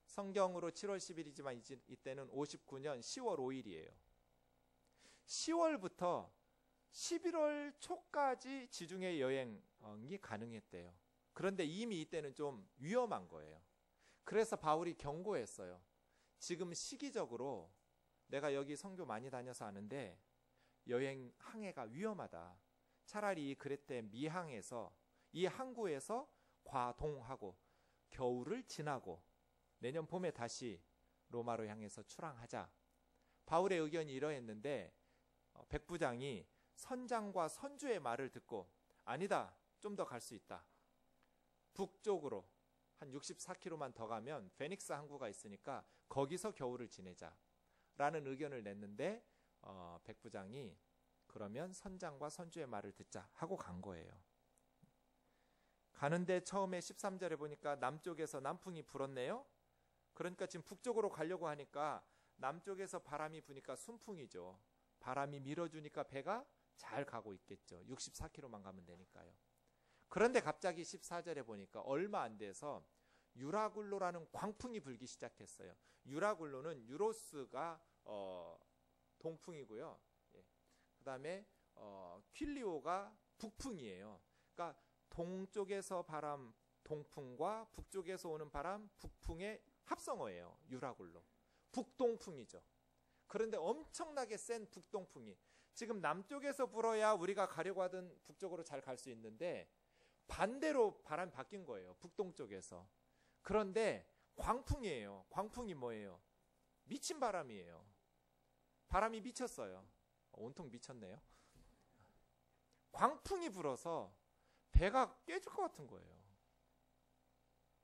[SPEAKER 1] 성경으로 7월 10일이지만 이때는 59년 10월 5일이에요. 10월부터 11월 초까지 지중해 여행이 가능했대요. 그런데 이미 이때는 좀 위험한 거예요. 그래서 바울이 경고했어요. 지금 시기적으로 내가 여기 선교 많이 다녀서 아는데 여행 항해가 위험하다. 차라리 그레테 미항에서 이 항구에서 과동하고 겨울을 지나고 내년 봄에 다시 로마로 향해서 출항하자. 바울의 의견이 이러했는데 백부장이 선장과 선주의 말을 듣고 아니다, 좀 더 갈 수 있다. 북쪽으로 한 64km만 더 가면 페닉스 항구가 있으니까 거기서 겨울을 지내자 라는 의견을 냈는데 백부장이 그러면 선장과 선주의 말을 듣자 하고 간 거예요. 가는데 처음에 13절에 보니까 남쪽에서 남풍이 불었네요. 그러니까 지금 북쪽으로 가려고 하니까 남쪽에서 바람이 부니까 순풍이죠. 바람이 밀어주니까 배가 잘 가고 있겠죠. 64km만 가면 되니까요. 그런데 갑자기 14절에 보니까 얼마 안 돼서 유라굴로라는 광풍이 불기 시작했어요. 유라굴로는 유로스가 동풍이고요. 그 다음에 퀼리오가 북풍이에요. 그러니까 동쪽에서 바람 동풍과 북쪽에서 오는 바람 북풍의 합성어예요. 유라굴로. 북동풍이죠. 그런데 엄청나게 센 북동풍이 지금 남쪽에서 불어야 우리가 가려고 하던 북쪽으로 잘 갈 수 있는데 반대로 바람이 바뀐 거예요. 북동쪽에서. 그런데 광풍이에요. 광풍이 뭐예요? 미친 바람이에요. 바람이 미쳤어요. 온통 미쳤네요. 광풍이 불어서 배가 깨질 것 같은 거예요.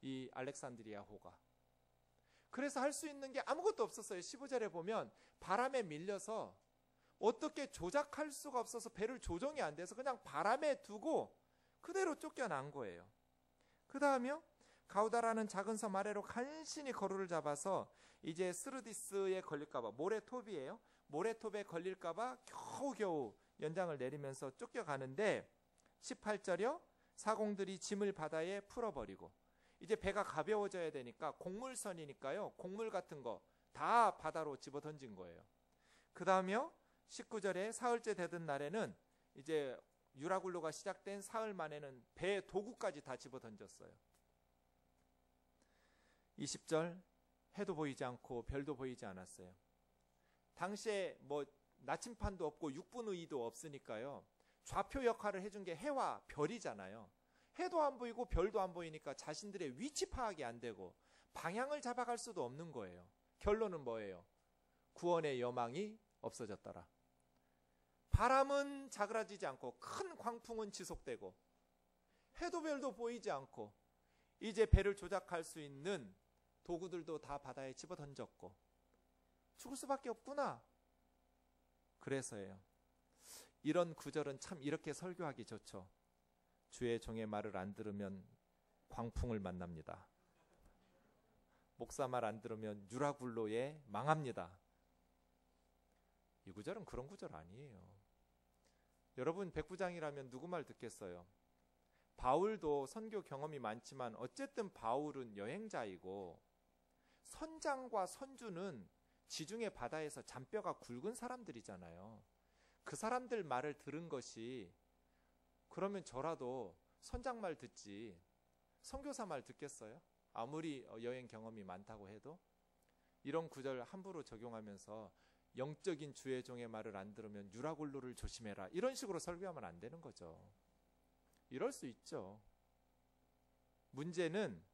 [SPEAKER 1] 이 알렉산드리아호가. 그래서 할 수 있는 게 아무것도 없었어요. 15절에 보면 바람에 밀려서 어떻게 조작할 수가 없어서 배를 조정이 안 돼서 그냥 바람에 두고 그대로 쫓겨난 거예요. 그 다음에요, 가우다라는 작은 섬 아래로 간신히 거루를 잡아서 이제 스르디스에 걸릴까봐, 모래톱이에요. 모래톱에 걸릴까봐 겨우겨우 연장을 내리면서 쫓겨가는데 18절이요, 사공들이 짐을 바다에 풀어버리고, 이제 배가 가벼워져야 되니까 곡물선이니까요, 곡물 같은 거 다 바다로 집어 던진 거예요. 그 다음에요, 19절에 사흘째 되던 날에는 이제 유라굴로가 시작된 사흘 만에는 배 도구까지 다 집어 던졌어요. 20절, 해도 보이지 않고 별도 보이지 않았어요. 당시에 뭐 나침판도 없고 육분의도 없으니까요, 좌표 역할을 해준 게 해와 별이잖아요. 해도 안 보이고 별도 안 보이니까 자신들의 위치 파악이 안 되고 방향을 잡아갈 수도 없는 거예요. 결론은 뭐예요? 구원의 여망이 없어졌더라. 바람은 자그라지지 않고 큰 광풍은 지속되고 해도 별도 보이지 않고 이제 배를 조작할 수 있는 도구들도 다 바다에 집어 던졌고 죽을 수밖에 없구나. 그래서예요. 이런 구절은 참 이렇게 설교하기 좋죠. 주의 종의 말을 안 들으면 광풍을 만납니다. 목사 말 안 들으면 유라굴로에 망합니다. 이 구절은 그런 구절 아니에요. 여러분 백부장이라면 누구 말 듣겠어요? 바울도 선교 경험이 많지만 어쨌든 바울은 여행자이고 선장과 선주는 지중해 바다에서 잔뼈가 굵은 사람들이잖아요. 그 사람들 말을 들은 것이, 그러면 저라도 선장 말 듣지 선교사 말 듣겠어요? 아무리 여행 경험이 많다고 해도. 이런 구절 함부로 적용하면서 영적인 주의 종의 말을 안 들으면 유라굴로를 조심해라, 이런 식으로 설교하면 안 되는 거죠. 이럴 수 있죠. 문제는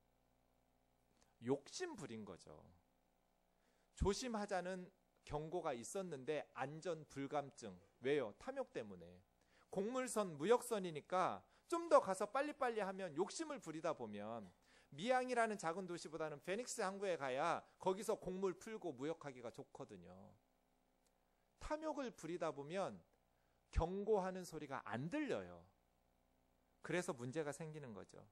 [SPEAKER 1] 욕심 부린 거죠. 조심하자는 경고가 있었는데 안전 불감증. 왜요? 탐욕 때문에. 곡물선, 무역선이니까 좀 더 가서 빨리빨리 하면, 욕심을 부리다 보면 미양이라는 작은 도시보다는 페닉스 항구에 가야 거기서 곡물 풀고 무역하기가 좋거든요. 탐욕을 부리다 보면 경고하는 소리가 안 들려요. 그래서 문제가 생기는 거죠.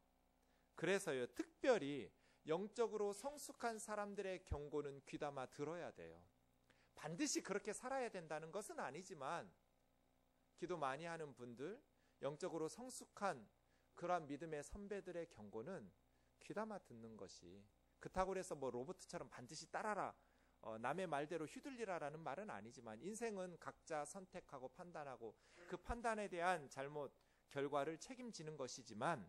[SPEAKER 1] 그래서요, 특별히 영적으로 성숙한 사람들의 경고는 귀담아 들어야 돼요. 반드시 그렇게 살아야 된다는 것은 아니지만 기도 많이 하는 분들, 영적으로 성숙한 그러한 믿음의 선배들의 경고는 귀담아 듣는 것이, 그렇다고 해서 뭐 로봇처럼 반드시 따라라, 남의 말대로 휘둘리라라는 말은 아니지만, 인생은 각자 선택하고 판단하고 그 판단에 대한 잘못 결과를 책임지는 것이지만,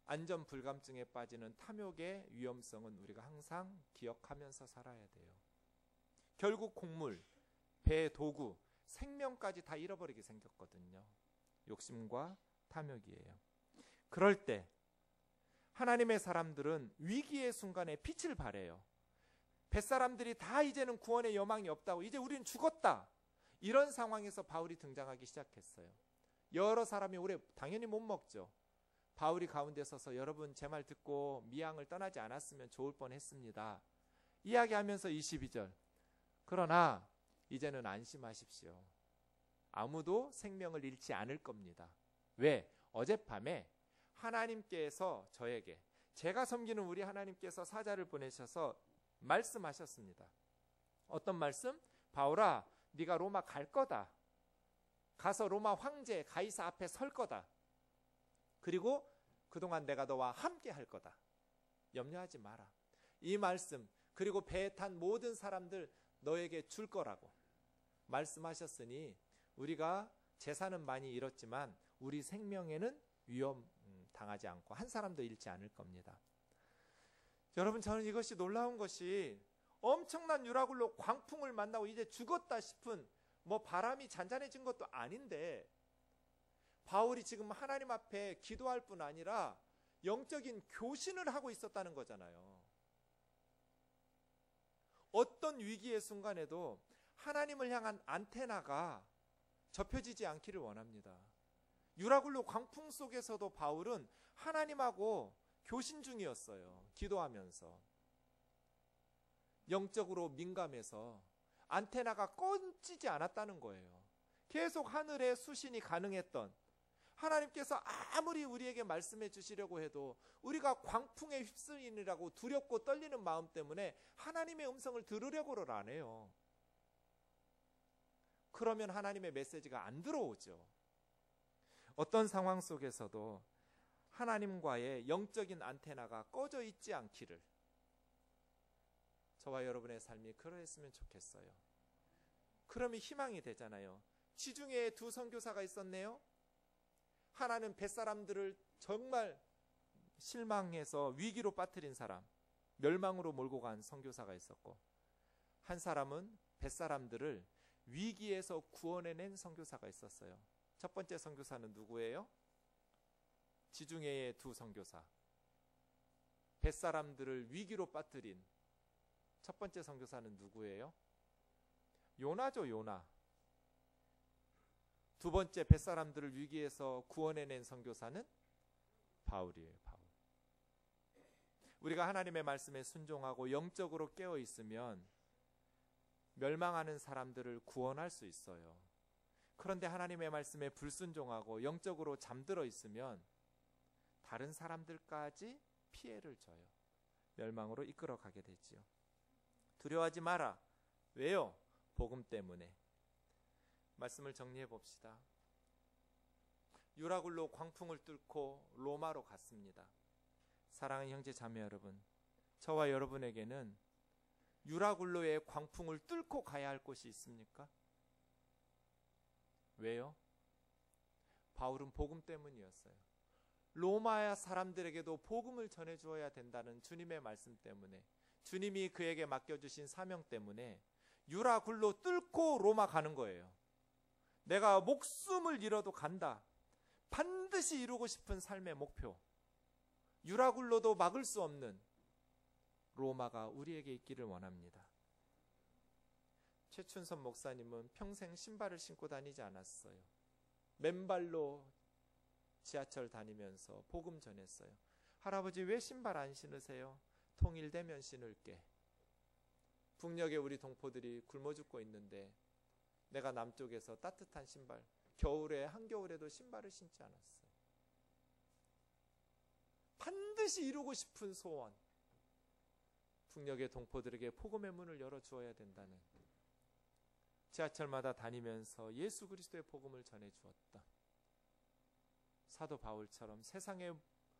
[SPEAKER 1] 안전 불감증에 빠지는 탐욕의 위험성은 우리가 항상 기억하면서 살아야 돼요. 결국 곡물, 배, 도구, 생명까지 다 잃어버리게 생겼거든요. 욕심과 탐욕이에요. 그럴 때 하나님의 사람들은 위기의 순간에 빛을 발해요. 뱃사람들이 다 이제는 구원의 여망이 없다고, 이제 우리는 죽었다, 이런 상황에서 바울이 등장하기 시작했어요. 여러 사람이 오래 당연히 못 먹죠. 바울이 가운데 서서 여러분 제 말 듣고 미양을 떠나지 않았으면 좋을 뻔했습니다, 이야기하면서 22절, 그러나 이제는 안심하십시오. 아무도 생명을 잃지 않을 겁니다. 왜? 어젯밤에 하나님께서 저에게, 제가 섬기는 우리 하나님께서 사자를 보내셔서 말씀하셨습니다. 어떤 말씀? 바울아, 네가 로마 갈 거다. 가서 로마 황제 가이사 앞에 설 거다. 그리고 그동안 내가 너와 함께 할 거다. 염려하지 마라. 이 말씀, 그리고 배에 탄 모든 사람들 너에게 줄 거라고 말씀하셨으니 우리가 재산은 많이 잃었지만 우리 생명에는 위험 당하지 않고 한 사람도 잃지 않을 겁니다. 여러분, 저는 이것이 놀라운 것이, 엄청난 유라굴로 광풍을 만나고 이제 죽었다 싶은, 뭐 바람이 잔잔해진 것도 아닌데 바울이 지금 하나님 앞에 기도할 뿐 아니라 영적인 교신을 하고 있었다는 거잖아요. 어떤 위기의 순간에도 하나님을 향한 안테나가 접혀지지 않기를 원합니다. 유라굴로 광풍 속에서도 바울은 하나님하고 교신 중이었어요. 기도하면서. 영적으로 민감해서 안테나가 꺼지지 않았다는 거예요. 계속 하늘의 수신이 가능했던, 하나님께서 아무리 우리에게 말씀해 주시려고 해도 우리가 광풍에 휩쓸리느라고 두렵고 떨리는 마음 때문에 하나님의 음성을 들으려고를 안 해요. 그러면 하나님의 메시지가 안 들어오죠. 어떤 상황 속에서도 하나님과의 영적인 안테나가 꺼져 있지 않기를, 저와 여러분의 삶이 그러했으면 좋겠어요. 그러면 희망이 되잖아요. 지중해에 두 선교사가 있었네요. 하나는 뱃사람들을 정말 실망해서 위기로 빠뜨린 사람, 멸망으로 몰고 간 선교사가 있었고, 한 사람은 뱃사람들을 위기에서 구원해낸 선교사가 있었어요. 첫 번째 선교사는 누구예요? 지중해의 두 선교사, 뱃사람들을 위기로 빠뜨린 첫 번째 선교사는 누구예요? 요나죠, 요나. 두 번째 뱃사람들을 위기에서 구원해낸 선교사는 바울이에요, 바울. 우리가 하나님의 말씀에 순종하고 영적으로 깨어 있으면 멸망하는 사람들을 구원할 수 있어요. 그런데 하나님의 말씀에 불순종하고 영적으로 잠들어 있으면 다른 사람들까지 피해를 줘요. 멸망으로 이끌어 가게 되지요. 두려워하지 마라. 왜요? 복음 때문에. 말씀을 정리해 봅시다. 유라굴로 광풍을 뚫고 로마로 갔습니다. 사랑하는 형제 자매 여러분, 저와 여러분에게는 유라굴로의 광풍을 뚫고 가야 할 곳이 있습니까? 왜요? 바울은 복음 때문이었어요. 로마 사람들에게도 복음을 전해 주어야 된다는 주님의 말씀 때문에, 주님이 그에게 맡겨주신 사명 때문에 유라굴로 뚫고 로마 가는 거예요. 내가 목숨을 잃어도 간다. 반드시 이루고 싶은 삶의 목표. 유라굴로도 막을 수 없는 로마가 우리에게 있기를 원합니다. 최춘선 목사님은 평생 신발을 신고 다니지 않았어요. 맨발로 지하철 다니면서 복음 전했어요. 할아버지 왜 신발 안 신으세요? 통일되면 신을게. 북녘에 우리 동포들이 굶어 죽고 있는데 내가 남쪽에서 따뜻한 신발, 겨울에 한겨울에도 신발을 신지 않았어요. 반드시 이루고 싶은 소원, 북녘의 동포들에게 복음의 문을 열어주어야 된다는, 지하철마다 다니면서 예수 그리스도의 복음을 전해주었다. 사도 바울처럼 세상에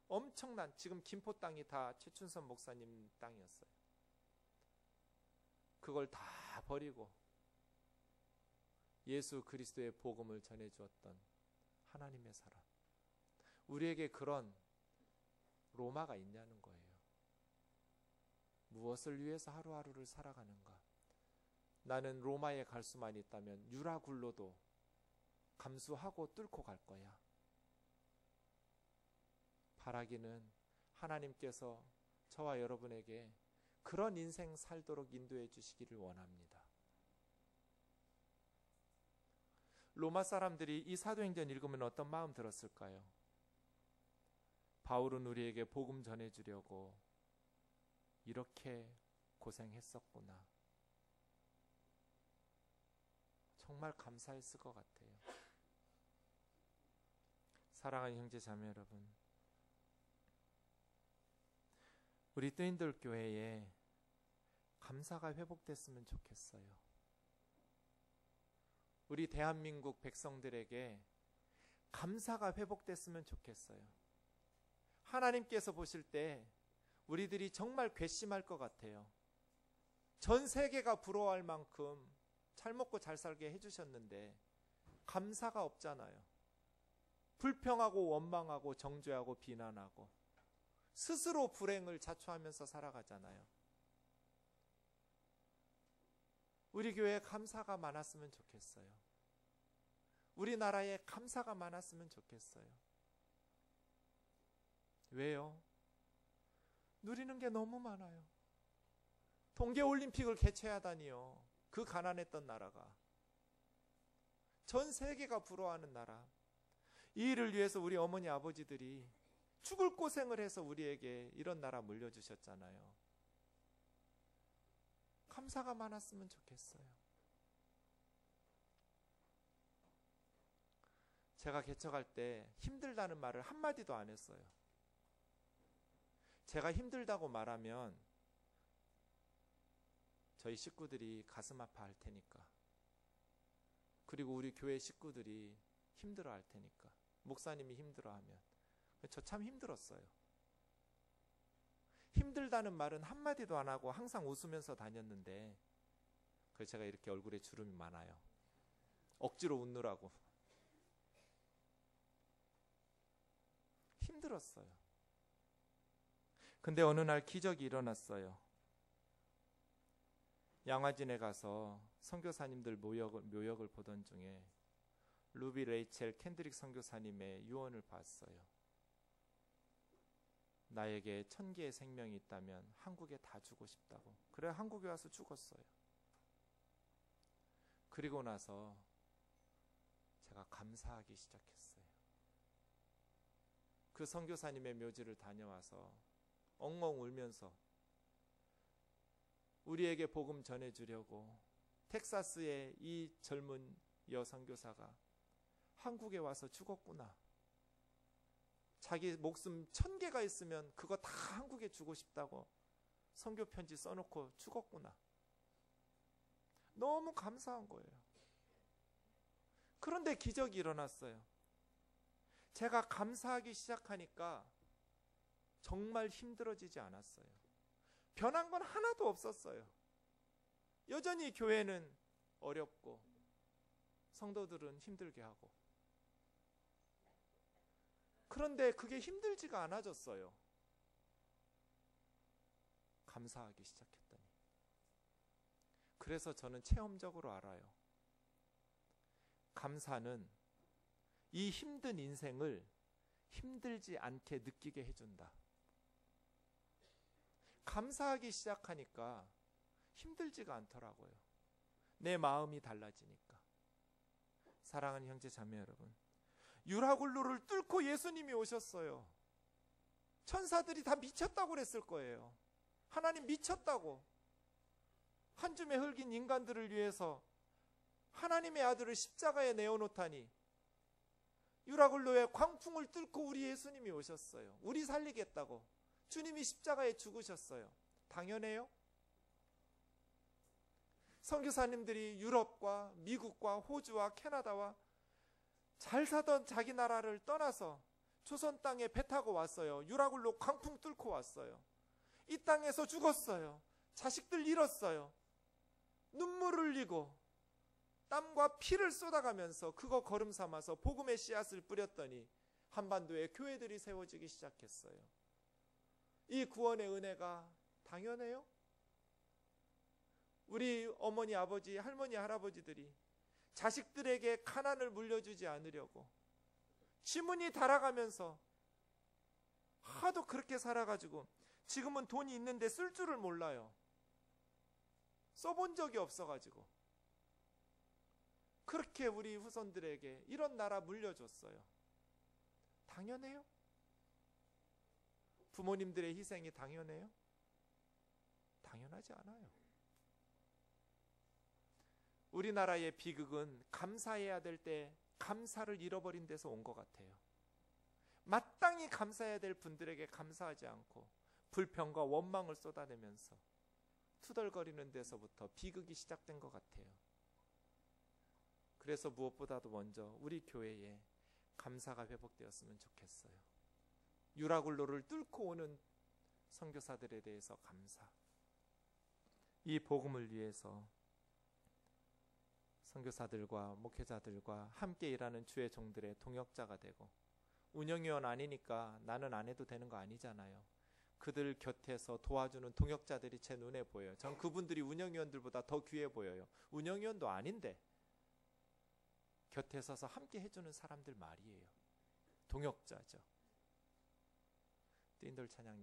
[SPEAKER 1] 엄청난, 지금 김포 땅이 다 최춘선 목사님 땅이었어요. 그걸 다 버리고 예수 그리스도의 복음을 전해주었던 하나님의 사람, 우리에게 그런 로마가 있냐는 거예요. 무엇을 위해서 하루하루를 살아가는가? 나는 로마에 갈 수만 있다면 유라굴로도 감수하고 뚫고 갈 거야. 바라기는 하나님께서 저와 여러분에게 그런 인생 살도록 인도해 주시기를 원합니다. 로마 사람들이 이 사도행전 읽으면 어떤 마음 들었을까요? 바울은 우리에게 복음 전해주려고 이렇게 고생했었구나. 정말 감사했을 것 같아요. 사랑하는 형제 자매 여러분, 우리 뜨인들 교회에 감사가 회복됐으면 좋겠어요. 우리 대한민국 백성들에게 감사가 회복됐으면 좋겠어요. 하나님께서 보실 때 우리들이 정말 괘씸할 것 같아요. 전 세계가 부러워할 만큼 잘 먹고 잘 살게 해주셨는데 감사가 없잖아요. 불평하고 원망하고 정죄하고 비난하고 스스로 불행을 자초하면서 살아가잖아요. 우리 교회에 감사가 많았으면 좋겠어요. 우리나라에 감사가 많았으면 좋겠어요. 왜요? 누리는 게 너무 많아요. 동계올림픽을 개최하다니요. 그 가난했던 나라가, 전 세계가 부러워하는 나라, 이 일을 위해서 우리 어머니 아버지들이 죽을 고생을 해서 우리에게 이런 나라 물려주셨잖아요. 감사가 많았으면 좋겠어요. 제가 개척할 때 힘들다는 말을 한마디도 안 했어요. 제가 힘들다고 말하면 저희 식구들이 가슴 아파할 테니까, 그리고 우리 교회 식구들이 힘들어할 테니까, 목사님이 힘들어하면. 저 참 힘들었어요. 힘들다는 말은 한마디도 안 하고 항상 웃으면서 다녔는데, 그래서 제가 이렇게 얼굴에 주름이 많아요. 억지로 웃느라고. 힘들었어요. 근데 어느 날 기적이 일어났어요. 양화진에 가서 선교사님들 묘역을 보던 중에 루비 레이첼 캔드릭 선교사님의 유언을 봤어요. 나에게 1000개의 생명이 있다면 한국에 다 주고 싶다고. 그래 한국에 와서 죽었어요. 그리고 나서 제가 감사하기 시작했어요. 그 선교사님의 묘지를 다녀와서 엉엉 울면서 우리에게 복음 전해주려고 텍사스의 이 젊은 여선교사가 한국에 와서 죽었구나. 자기 목숨 1000개가 있으면 그거 다 한국에 주고 싶다고 선교 편지 써놓고 죽었구나. 너무 감사한 거예요. 그런데 기적이 일어났어요. 제가 감사하기 시작하니까 정말 힘들어지지 않았어요. 변한 건 하나도 없었어요. 여전히 교회는 어렵고 성도들은 힘들게 하고. 그런데 그게 힘들지가 않아졌어요. 감사하기 시작했더니. 그래서 저는 체험적으로 알아요. 감사는 이 힘든 인생을 힘들지 않게 느끼게 해준다. 감사하기 시작하니까 힘들지가 않더라고요. 내 마음이 달라지니까. 사랑하는 형제 자매 여러분, 유라굴로를 뚫고 예수님이 오셨어요. 천사들이 다 미쳤다고 그랬을 거예요. 하나님 미쳤다고. 한 줌의 흙인 인간들을 위해서 하나님의 아들을 십자가에 내어놓다니. 유라굴로의 광풍을 뚫고 우리 예수님이 오셨어요. 우리 살리겠다고. 주님이 십자가에 죽으셨어요. 당연해요? 선교사님들이 유럽과 미국과 호주와 캐나다와 잘 사던 자기 나라를 떠나서 조선 땅에 배 타고 왔어요. 유라굴로 광풍 뚫고 왔어요. 이 땅에서 죽었어요. 자식들 잃었어요. 눈물을 흘리고 땀과 피를 쏟아가면서 그거 걸음 삼아서 복음의 씨앗을 뿌렸더니 한반도에 교회들이 세워지기 시작했어요. 이 구원의 은혜가 당연해요? 우리 어머니, 아버지, 할머니, 할아버지들이 자식들에게 가난을 물려주지 않으려고 지문이 달아가면서 하도 그렇게 살아가지고 지금은 돈이 있는데 쓸 줄을 몰라요. 써본 적이 없어가지고 그렇게 우리 후손들에게 이런 나라 물려줬어요. 당연해요? 부모님들의 희생이 당연해요? 당연하지 않아요. 우리나라의 비극은 감사해야 될 때 감사를 잃어버린 데서 온 것 같아요. 마땅히 감사해야 될 분들에게 감사하지 않고 불평과 원망을 쏟아내면서 투덜거리는 데서부터 비극이 시작된 것 같아요. 그래서 무엇보다도 먼저 우리 교회에 감사가 회복되었으면 좋겠어요. 유라굴로를 뚫고 오는 선교사들에 대해서 감사. 이 복음을 위해서 선교사들과 목회자들과 함께 일하는 주의 종들의 동역자가 되고, 운영위원 아니니까 나는 안 해도 되는 거 아니잖아요. 그들 곁에서 도와주는 동역자들이 제 눈에 보여요. 전 그분들이 운영위원들보다 더 귀해 보여요. 운영위원도 아닌데 곁에 서서 함께 해주는 사람들 말이에요. 동역자죠. 띠인돌 찬양